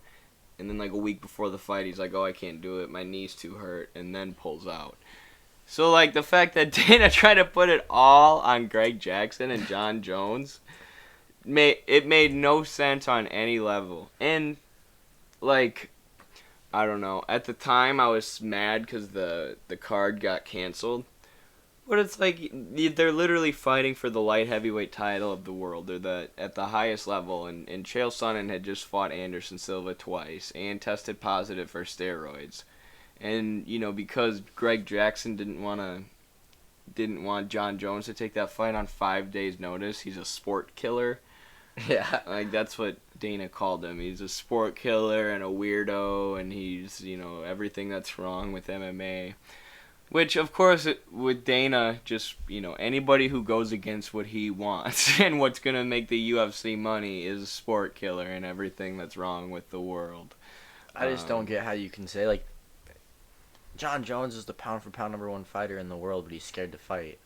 And then like a week before the fight, he's like, "Oh, I can't do it. My knee's too hurt," and then pulls out. So, like, the fact that Dana tried to put it all on Greg Jackson and Jon Jones, made no sense on any level. And, like, I don't know. At the time, I was mad because the card got canceled. But it's like, they're literally fighting for the light heavyweight title of the world. They're at the highest level. And Chael Sonnen had just fought Anderson Silva twice and tested positive for steroids. And, because Greg Jackson didn't want Jon Jones to take that fight on 5 days' notice, he's a sport killer. Yeah. Like, that's what Dana called him. He's a sport killer and a weirdo, and he's, everything that's wrong with MMA. Which, of course, with Dana, just, anybody who goes against what he wants and what's going to make the UFC money is a sport killer and everything that's wrong with the world. I just don't get how you can say, like, Jon Jones is the pound-for-pound #1 fighter in the world, but he's scared to fight.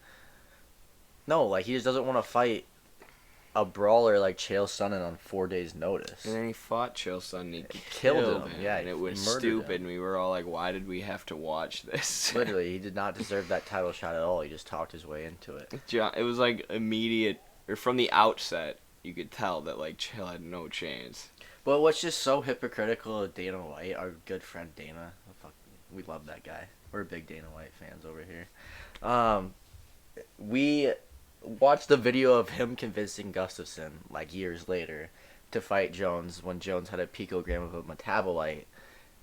No, like, he just doesn't want to fight a brawler like Chael Sonnen on 4 days' notice. And then he fought Chael Sonnen. He killed him. Yeah, and it was stupid. And we were all like, why did we have to watch this? Literally, he did not deserve that title shot at all. He just talked his way into it. It was like immediate, or from the outset, you could tell that like Chael had no chance. But what's just so hypocritical of Dana White, our good friend Dana, we love that guy. We're big Dana White fans over here. We watched the video of him convincing Gustafsson, like years later, to fight Jones when Jones had a picogram of a metabolite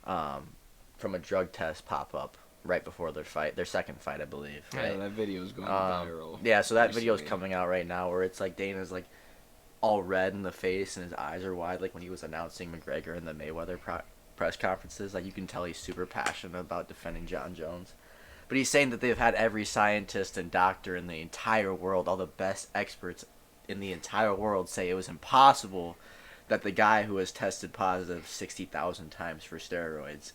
from a drug test pop up right before their second fight, I believe. Right? Yeah, that video is going viral. Yeah, so that video is coming out right now where it's like Dana's like all red in the face and his eyes are wide, like when he was announcing McGregor in the Mayweather press conferences. Like, you can tell he's super passionate about defending Jon Jones. But he's saying that they've had every scientist and doctor in the entire world, all the best experts in the entire world, say it was impossible that the guy who has tested positive 60,000 times for steroids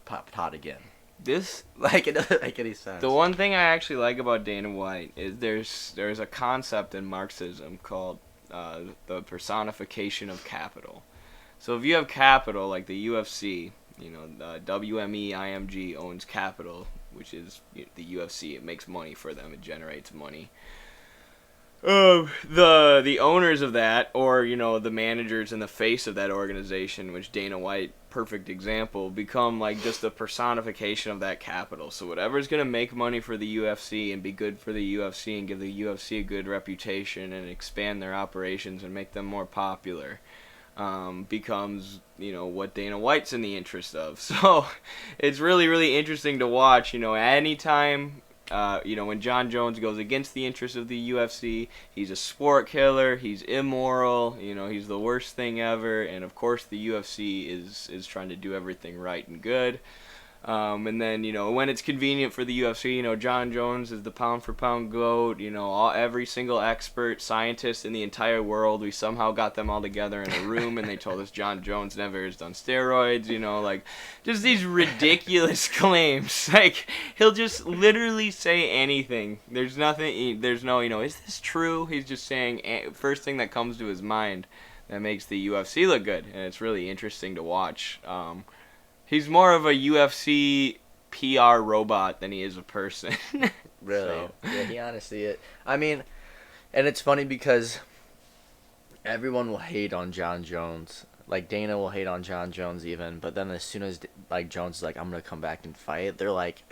popped hot again. This, like, it doesn't make any sense. The one thing I actually like about Dana White is there's a concept in Marxism called the personification of capital. So if you have capital, like the UFC, WME, IMG owns capital, which is the UFC. It makes money for them. It generates money. The owners of that, or the managers and the face of that organization, which Dana White, perfect example, become like just the personification of that capital. So whatever's gonna make money for the UFC and be good for the UFC and give the UFC a good reputation and expand their operations and make them more popular, becomes what Dana White's in the interest of. So it's really, really interesting to watch. Anytime when Jon Jones goes against the interests of the UFC, he's a sport killer, he's immoral, he's the worst thing ever, and of course the UFC is trying to do everything right and good. And then, when it's convenient for the UFC, John Jones is the pound-for-pound GOAT. Every single expert, scientist in the entire world, we somehow got them all together in a room, and they told us John Jones never has done steroids, just these ridiculous claims. Like, he'll just literally say anything. There's nothing, there's no, is this true? He's just saying first thing that comes to his mind that makes the UFC look good, and it's really interesting to watch. He's more of a UFC PR robot than he is a person. Really? So. Yeah, he honestly is. I mean, and it's funny because everyone will hate on John Jones. Like, Dana will hate on John Jones even, but then as soon as, like, Jones is like, I'm going to come back and fight, they're like,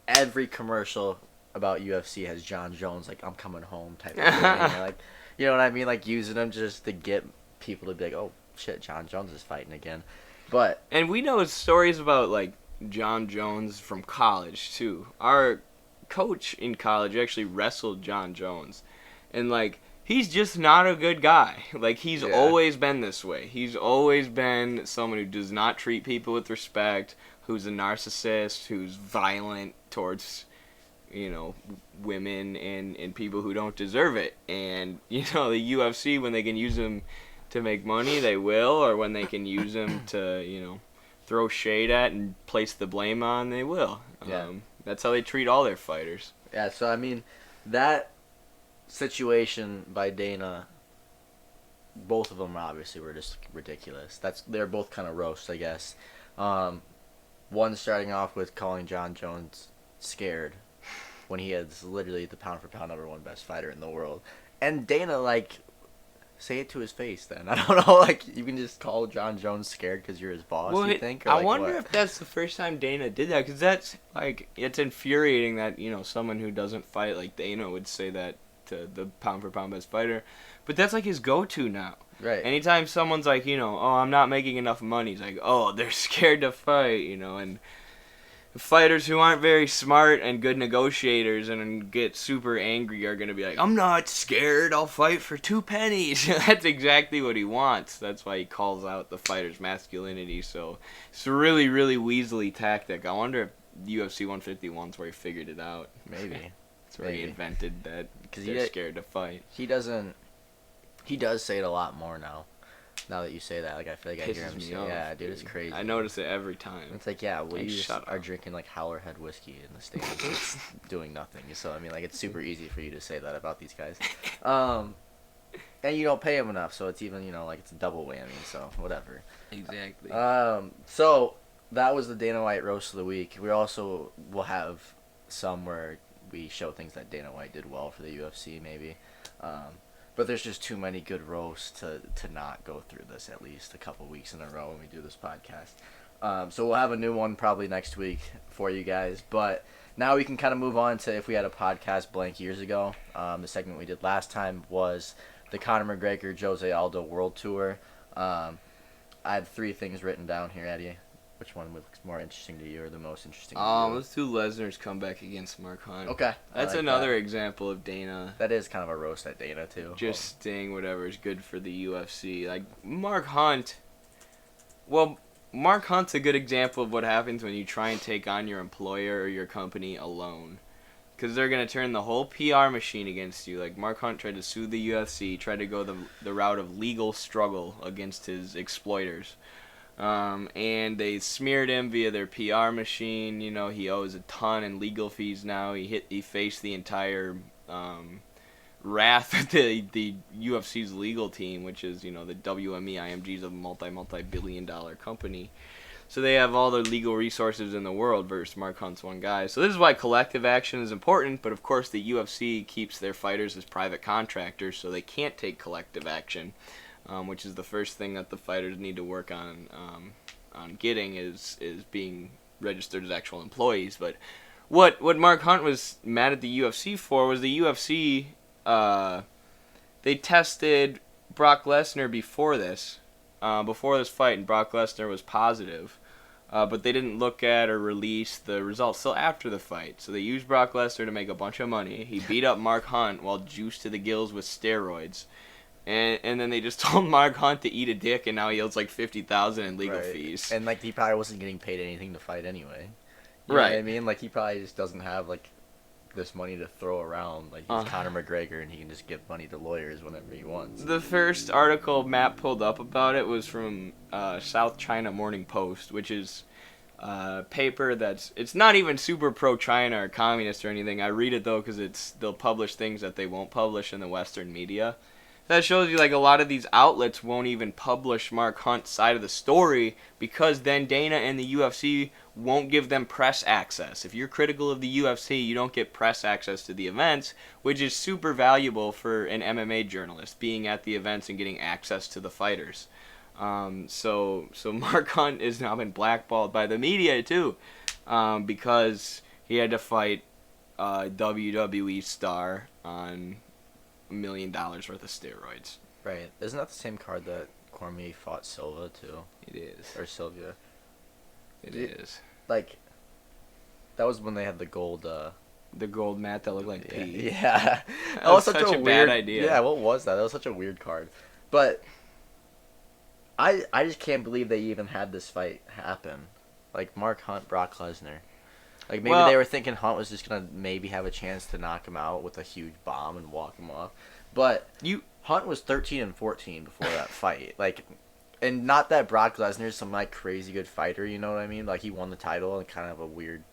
every commercial about UFC has John Jones, like, I'm coming home type of thing. Like, you know what I mean? Like, using him just to get people to be like, oh, shit, John Jones is fighting again. And we know stories about, like, John Jones from college, too. Our coach in college actually wrestled John Jones. And, like, he's just not a good guy. Like, he's always been this way. He's always been someone who does not treat people with respect, who's a narcissist, who's violent towards, women and people who don't deserve it. And, the UFC, when they can use him to make money, they will, or when they can use them to, throw shade at and place the blame on, they will. Yeah. That's how they treat all their fighters. Yeah, so, I mean, that situation by Dana, both of them obviously were just ridiculous. They're both kind of roast, I guess. One starting off with calling John Jones scared when he is literally the pound-for-pound #1 best fighter in the world. And Dana, like, say it to his face then. I don't know, like, you can just call John Jones scared because you're his boss, you think? Or, I like, wonder what? if that's the first time Dana did that, because that's, like, it's infuriating that, someone who doesn't fight like Dana would say that to the pound-for-pound best fighter. But that's, like, his go-to now. Right. Anytime someone's like, oh, I'm not making enough money, he's like, oh, they're scared to fight, and fighters who aren't very smart and good negotiators and get super angry are going to be like, I'm not scared, I'll fight for 2 pennies. That's exactly what he wants. That's why he calls out the fighter's masculinity. So it's a really, really weaselly tactic. I wonder if UFC 151's where he figured it out. Maybe. That's where he invented that, because they're scared to fight. He does say it a lot more now. Now that you say that, like, I feel like I hear him say, yeah, dude, it's crazy. I notice it every time. It's like, yeah, you just shut are up. drinking, like, Howlerhead whiskey in the States. It's doing nothing. So, I mean, like, it's super easy for you to say that about these guys. And you don't pay them enough, so it's even, like, it's a double whammy, so whatever. Exactly. So, that was the Dana White Roast of the Week. We also will have some where we show things that Dana White did well for the UFC, maybe. But there's just too many good roasts to not go through this at least a couple weeks in a row when we do this podcast. So we'll have a new one probably next week for you guys. But now we can kind of move on to if we had a podcast blank years ago. The segment we did last time was the Conor McGregor Jose Aldo World Tour. I had 3 things written down here, Eddie. Which one looks more interesting to you or the most interesting to you? Let's do Lesnar's comeback against Mark Hunt. Okay. That's like another example of Dana. That is kind of a roast at Dana, too. Just saying whatever is good for the UFC. Like, Mark Hunt's a good example of what happens when you try and take on your employer or your company alone. Because they're going to turn the whole PR machine against you. Like, Mark Hunt tried to sue the UFC, tried to go the route of legal struggle against his exploiters. And they smeared him via their PR machine. He owes a ton in legal fees now. He faced the entire wrath of the UFC's legal team, which is, the WME IMG is a multi-billion-dollar company. So they have all the legal resources in the world versus Mark Hunt's one guy. So this is why collective action is important, but of course the UFC keeps their fighters as private contractors, so they can't take collective action. Which is the first thing that the fighters need to work on getting is being registered as actual employees. But what Mark Hunt was mad at the UFC for was the UFC, they tested Brock Lesnar before this fight, and Brock Lesnar was positive. But they didn't look at or release the results till after the fight. So they used Brock Lesnar to make a bunch of money. He beat up Mark Hunt while juiced to the gills with steroids. And then they just told Mark Hunt to eat a dick, and now he owes like $50,000 in legal fees. And like he probably wasn't getting paid anything to fight anyway. You know what I mean? Like he probably just doesn't have like this money to throw around. Like he's Conor McGregor, and he can just give money to lawyers whenever he wants. The first article Matt pulled up about it was from South China Morning Post, which is a paper it's not even super pro-China or communist or anything. I read it though because they'll publish things that they won't publish in the Western media. That shows you like a lot of these outlets won't even publish Mark Hunt's side of the story because then Dana and the UFC won't give them press access. If you're critical of the UFC, you don't get press access to the events, which is super valuable for an MMA journalist, being at the events and getting access to the fighters. So Mark Hunt has now been blackballed by the media too, because he had to fight a WWE star on $1 million worth of steroids. Right. Isn't that the same card that Cormier fought Silva too? It is. Or Sylvia. It is. Like, that was when they had the gold mat that looked like pee. Yeah. That was such a bad idea. Yeah, what was that? That was such a weird card. But I just can't believe they even had this fight happen. Like Mark Hunt, Brock Lesnar. Like maybe they were thinking Hunt was just gonna maybe have a chance to knock him out with a huge bomb and walk him off. But Hunt was 13-14 before that fight. Like, and not that Brock Lesnar's some like crazy good fighter, you know what I mean? Like he won the title and kind of a weird,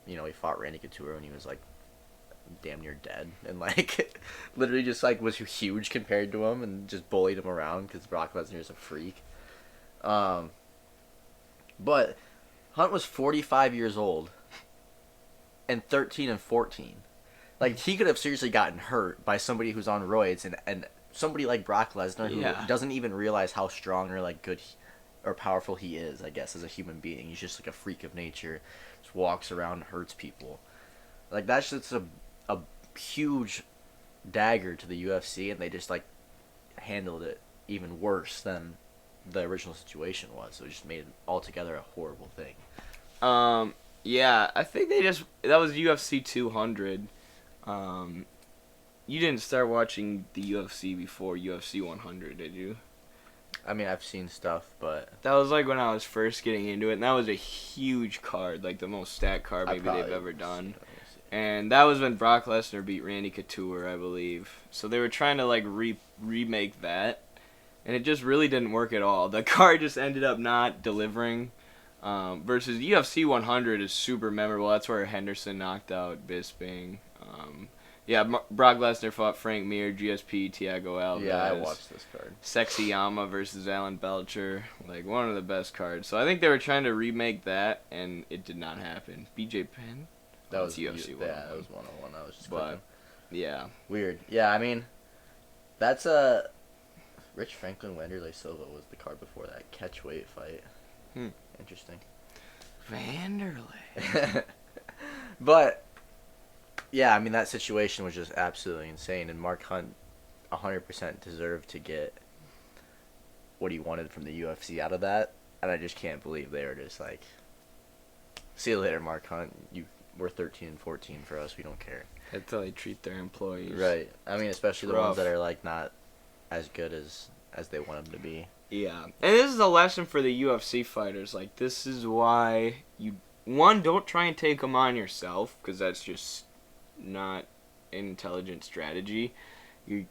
he fought Randy Couture and he was like damn near dead and like literally just like was huge compared to him and just bullied him around because Brock Lesnar is a freak. But Hunt was 45 years old. And 13-14, like he could have seriously gotten hurt by somebody who's on roids, and somebody like Brock Lesnar who doesn't even realize how strong or like good or powerful he is. I guess as a human being, he's just like a freak of nature, just walks around and hurts people. Like that's just a huge dagger to the UFC, and they just like handled it even worse than the original situation was. So it just made it altogether a horrible thing. Yeah, I think that was UFC 200. You didn't start watching the UFC before UFC 100, did you? I mean, I've seen stuff, but that was like when I was first getting into it, and that was a huge card, like the most stacked card maybe they've ever done. And that was when Brock Lesnar beat Randy Couture, I believe. So they were trying to like remake that, and it just really didn't work at all. The card just ended up not delivering. Versus UFC 100 is super memorable. That's where Henderson knocked out Bisping. Brock Lesnar fought Frank Mir, GSP, Thiago Alves. Yeah, I watched this card. Sexy Yama versus Alan Belcher. Like, one of the best cards. So I think they were trying to remake that, and it did not happen. BJ Penn? That was UFC 101. Yeah, that was 101. I was just clicking. Yeah. Weird. Yeah, I mean, that's Rich Franklin Wanderlei Silva was the card before that catchweight fight. Interesting. Wanderlei. But yeah, I mean that situation was just absolutely insane, and Mark Hunt 100% deserved to get what he wanted from the UFC out of that, and I just can't believe they were just like, see you later, Mark Hunt. We're 13-14 for us. We don't care. That's how they treat their employees. Right. I mean, especially the ones that are like not as good as they want them to be. Yeah, and this is a lesson for the UFC fighters. Like, this is why don't try and take them on yourself, because that's just not an intelligent strategy. I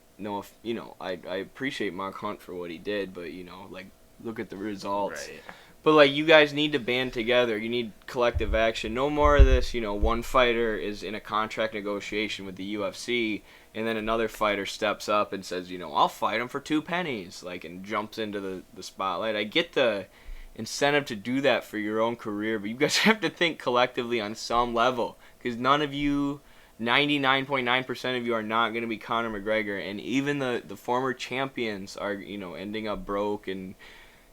appreciate Mark Hunt for what he did, but like, look at the results. Right. But like, you guys need to band together. You need collective action. No more of this. One fighter is in a contract negotiation with the UFC. And then another fighter steps up and says, I'll fight him for 2 pennies, like, and jumps into the spotlight. I get the incentive to do that for your own career, but you guys have to think collectively on some level, because none of you, 99.9% of you, are not going to be Conor McGregor, and even the former champions are, ending up broke, and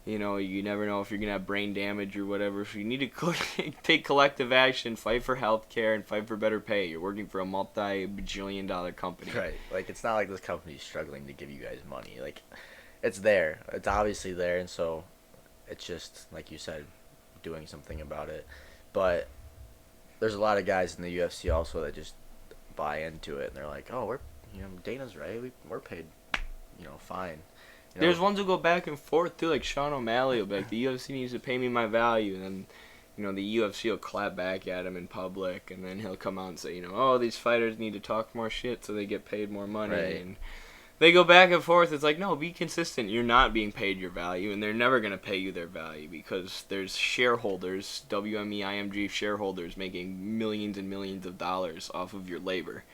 you never know if you're going to have brain damage or whatever. So you need to take collective action, fight for health care, and fight for better pay. You're working for a multi-bajillion-dollar company. Right. Like, it's not like this company's struggling to give you guys money. Like, it's there. It's obviously there, and so it's just, like you said, doing something about it. But there's a lot of guys in the UFC also that just buy into it, and they're like, oh, Dana's right. We're paid fine. There's ones who go back and forth too, like Sean O'Malley will be like, the UFC needs to pay me my value, and then the UFC will clap back at him in public, and then he'll come out and say, oh, these fighters need to talk more shit so they get paid more money. Right. And they go back and forth. It's like, no, be consistent. You're not being paid your value, and they're never going to pay you their value because there's shareholders, WME, IMG shareholders, making millions and millions of dollars off of your labor.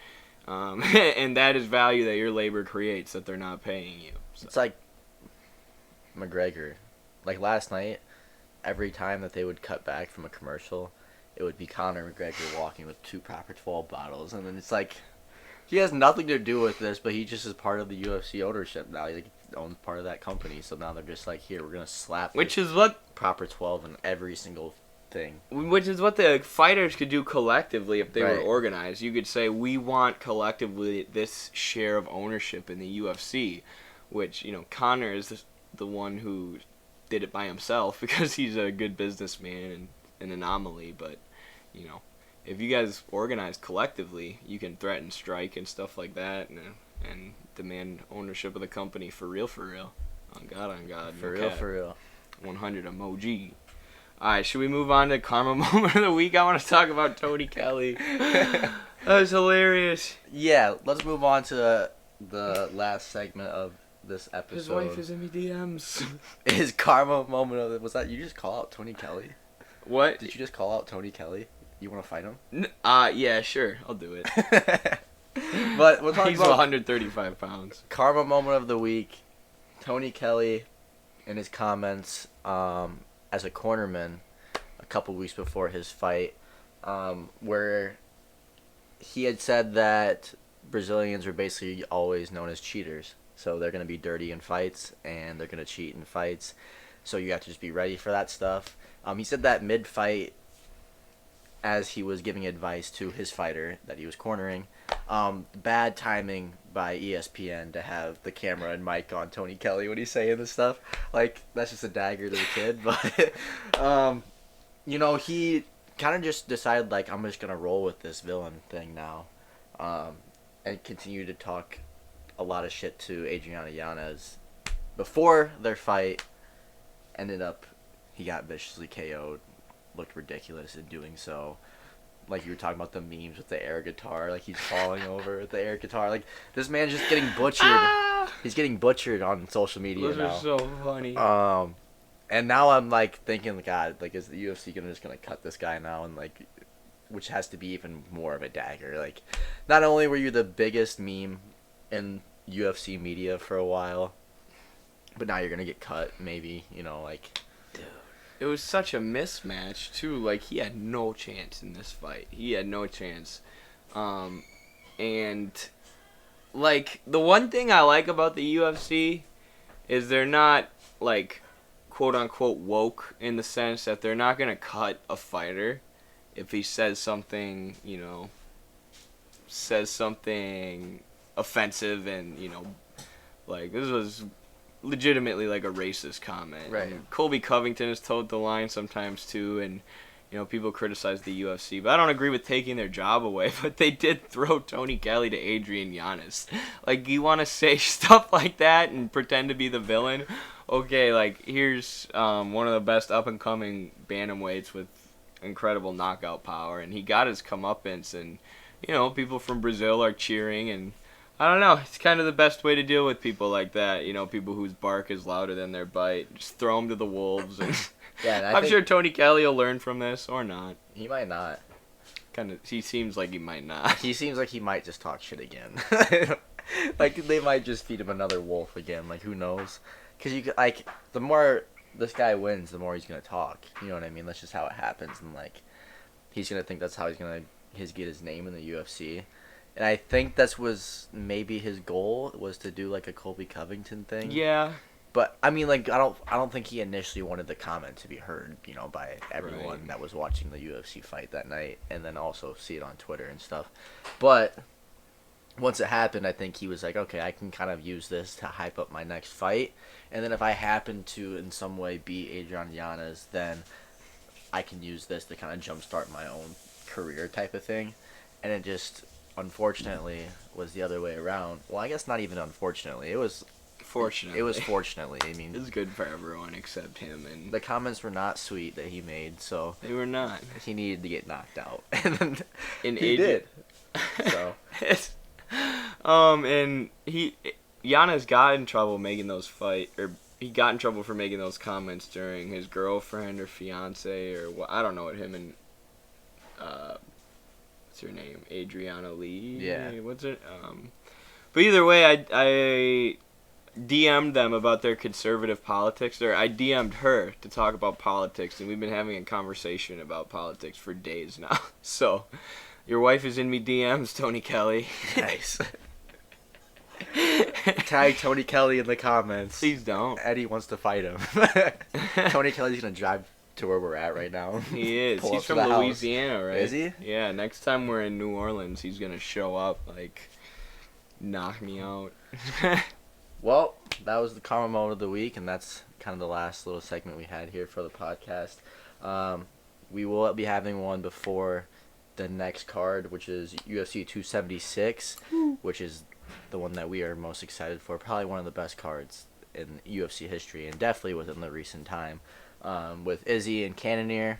And that is value that your labor creates that they're not paying you. So. It's like McGregor. Like last night, every time that they would cut back from a commercial, it would be Conor McGregor walking with 2 Proper 12 bottles, and then it's like, he has nothing to do with this, but he just is part of the UFC ownership now. He owns part of that company, so now they're just like, here, we're gonna slap which is what Proper 12 in every single thing. Which is what the fighters could do collectively if they were Right. organized. You could say, we want collectively this share of ownership in the UFC, which, Conor is the one who did it by himself because he's a good businessman and an anomaly, but, if you guys organize collectively, you can threaten strike and stuff like that and demand ownership of the company for real. On God. For no real, cap. for real. 100 emoji. Alright, should we move on to Karma Moment of the Week? I want to talk about Tony Kelly. That was hilarious. Yeah, let's move on to the last segment of this episode. His wife is in me DMs. His karma moment of it. Was that you just call out Tony Kelly? What? Did you just call out Tony Kelly? You want to fight him? Yeah, sure. I'll do it. But we'll talk He's about 135 pounds. karma moment of the week. Tony Kelly, in his comments as a cornerman a couple weeks before his fight, where he had said that Brazilians are basically always known as cheaters. So they're going to be dirty in fights, and they're going to cheat in fights. So you have to just be ready for that stuff. He said that mid-fight, as he was giving advice to his fighter that he was cornering. Bad timing by ESPN to have the camera and mic on Tony Kelly when he's saying this stuff. Like, that's just a dagger to the kid. But, he kind of just decided, like, I'm just going to roll with this villain thing now. And continue to talk a lot of shit to Adriana Yanez before their fight. Ended up, he got viciously KO'd. Looked ridiculous in doing so. Like you were talking about the memes with the air guitar, like he's falling over with the air guitar. Like, this man's just getting butchered. He's getting butchered on social media Those now. are so funny. And now I'm like thinking, God, like, is the UFC gonna cut this guy now? And like, which has to be even more of a dagger. Like, not only were you the biggest meme in UFC media for a while, but now you're gonna get cut. Maybe, like. It was such a mismatch, too. Like, he had no chance in this fight. He had no chance. And, like, the one thing I like about the UFC is they're not, like, quote-unquote woke in the sense that they're not going to cut a fighter if he says something, offensive and, like, this was legitimately like a racist comment. Right. And Colby Covington has toed the line sometimes too, and people criticize the UFC, but I don't agree with taking their job away. But they did throw Tony Kelly to Adrian Yanez. Like, you want to say stuff like that and pretend to be the villain? Okay, like, here's one of the best up and coming bantamweights with incredible knockout power, and he got his comeuppance, and people from Brazil are cheering, and I don't know. It's kind of the best way to deal with people like that. People whose bark is louder than their bite. Just throw them to the wolves. And Yeah, I'm sure Tony Kelly will learn from this or not. He might not. He seems like he might not. He seems like he might just talk shit again. Like, they might just feed him another wolf again. Like, who knows? Because the more this guy wins, the more he's gonna talk. You know what I mean? That's just how it happens. And like, he's gonna think that's how he's gonna get his name in the UFC. And I think that was maybe his goal, was to do like a Colby Covington thing. Yeah. But I mean, like, I don't think he initially wanted the comment to be heard, by everyone Right. that was watching the UFC fight that night, and then also see it on Twitter and stuff. But once it happened, I think he was like, okay, I can kind of use this to hype up my next fight, and then if I happen to in some way beat Adrian Yanez, then I can use this to kind of jumpstart my own career type of thing. And it just, unfortunately, was the other way around. Well, I guess not even unfortunately. It was Fortunately. It was fortunately. I It mean, was good for everyone except him, and the comments were not sweet that he made, so they were not. he needed to get knocked out, and then And he did. So and Giannis got in trouble making those he got in trouble for making those comments during his girlfriend or fiance or what, I don't know what him and what's her name, Adriana Lee, what's it, but either way, I DM'd them about their conservative politics, or I DM'd her to talk about politics, and we've been having a conversation about politics for days now. So your wife is in me DMs, Tony Kelly. Nice. Tag Tony Kelly in the comments. Please don't. Eddie wants to fight him. Tony Kelly's gonna drive to where we're at right now. He is. Pull He's up to from the Louisiana, house. right? Is he? Yeah. Next time we're in New Orleans, he's gonna show up, like, knock me out. Well, that was the karma moment of the week, and that's kind of the last little segment we had here for the podcast. We will be having one before the next card, which is UFC 276, which is the one that we are most excited for. Probably one of the best cards in UFC history, and definitely within the recent time, with Izzy and Cannonier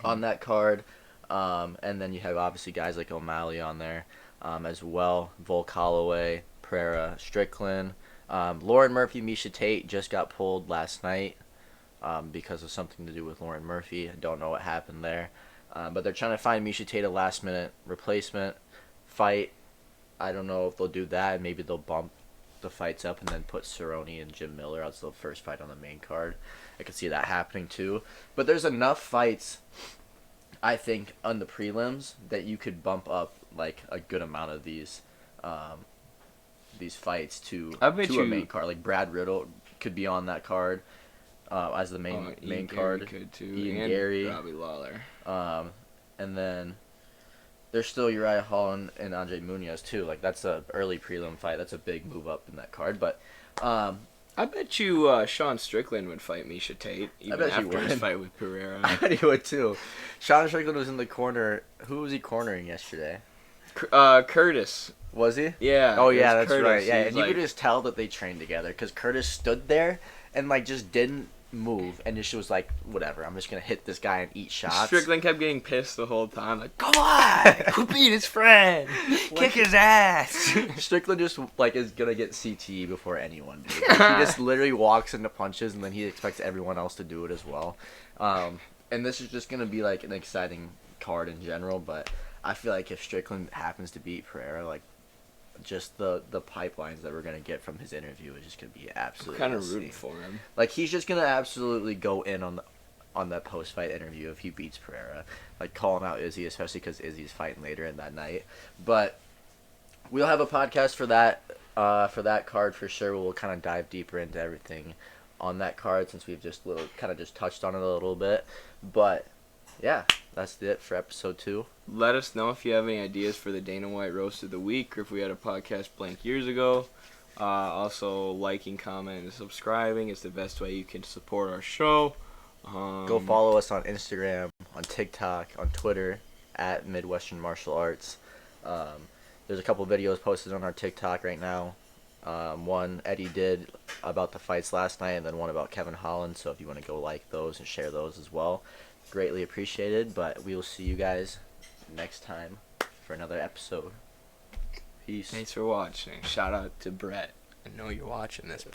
on that card. And then you have obviously guys like O'Malley on there as well. Volk Holloway, Pereira, Strickland. Lauren Murphy, Miesha Tate just got pulled last night because of something to do with Lauren Murphy. I don't know what happened there. But they're trying to find Miesha Tate a last-minute replacement fight. I don't know if they'll do that. Maybe they'll bump the fights up and then put Cerrone and Jim Miller as the first fight on the main card. I could see that happening too. But there's enough fights, I think, on the prelims that you could bump up like a good amount of these fights to a main card. Like Brad Riddle could be on that card as the main card. Could too. Ian And Gary, Robbie Lawler. And then there's still Uriah Hall and Andre Munoz too. Like that's a early prelim fight. That's a big move up in that card. But I bet you Sean Strickland would fight Miesha Tate even after his fight with Pereira. I bet he would too. Sean Strickland was in the corner. Who was he cornering yesterday? Curtis. Was he? Yeah. Oh yeah, that's Curtis. right. Yeah, He's and you could just tell that they trained together because Curtis stood there and like just didn't move and just was like, whatever. I'm just gonna hit this guy and eat shots. Strickland kept getting pissed the whole time. Like, come on, quit being his friend, kick his ass. Strickland just like is gonna get CTE before anyone, dude. Like, he just literally walks into punches and then he expects everyone else to do it as well. And this is just gonna be like an exciting card in general, but I feel like if Strickland happens to beat Pereira, like just the pipelines that we're gonna get from his interview is just gonna be absolutely kind of insane. rooting for him. Like he's just gonna absolutely go in on that post fight interview if he beats Pereira, like calling out Izzy, especially because Izzy's fighting later in that night. But we'll have a podcast for that card for sure. We'll kind of dive deeper into everything on that card since we've just touched on it a little bit. But yeah, that's it for episode 2. Let us know if you have any ideas for the Dana White Roast of the Week or if we had a podcast blank years ago. Also, liking, comment, and subscribing is the best way you can support our show. Go follow us on Instagram, on TikTok, on Twitter, at Midwestern Martial Arts. There's a couple videos posted on our TikTok right now. One Eddie did about the fights last night and then one about Kevin Holland. So if you want to go like those and share those as well, greatly appreciated. But we will see you guys next time for another episode. Peace. Thanks for watching. Shout out to Brett. I know you're watching this.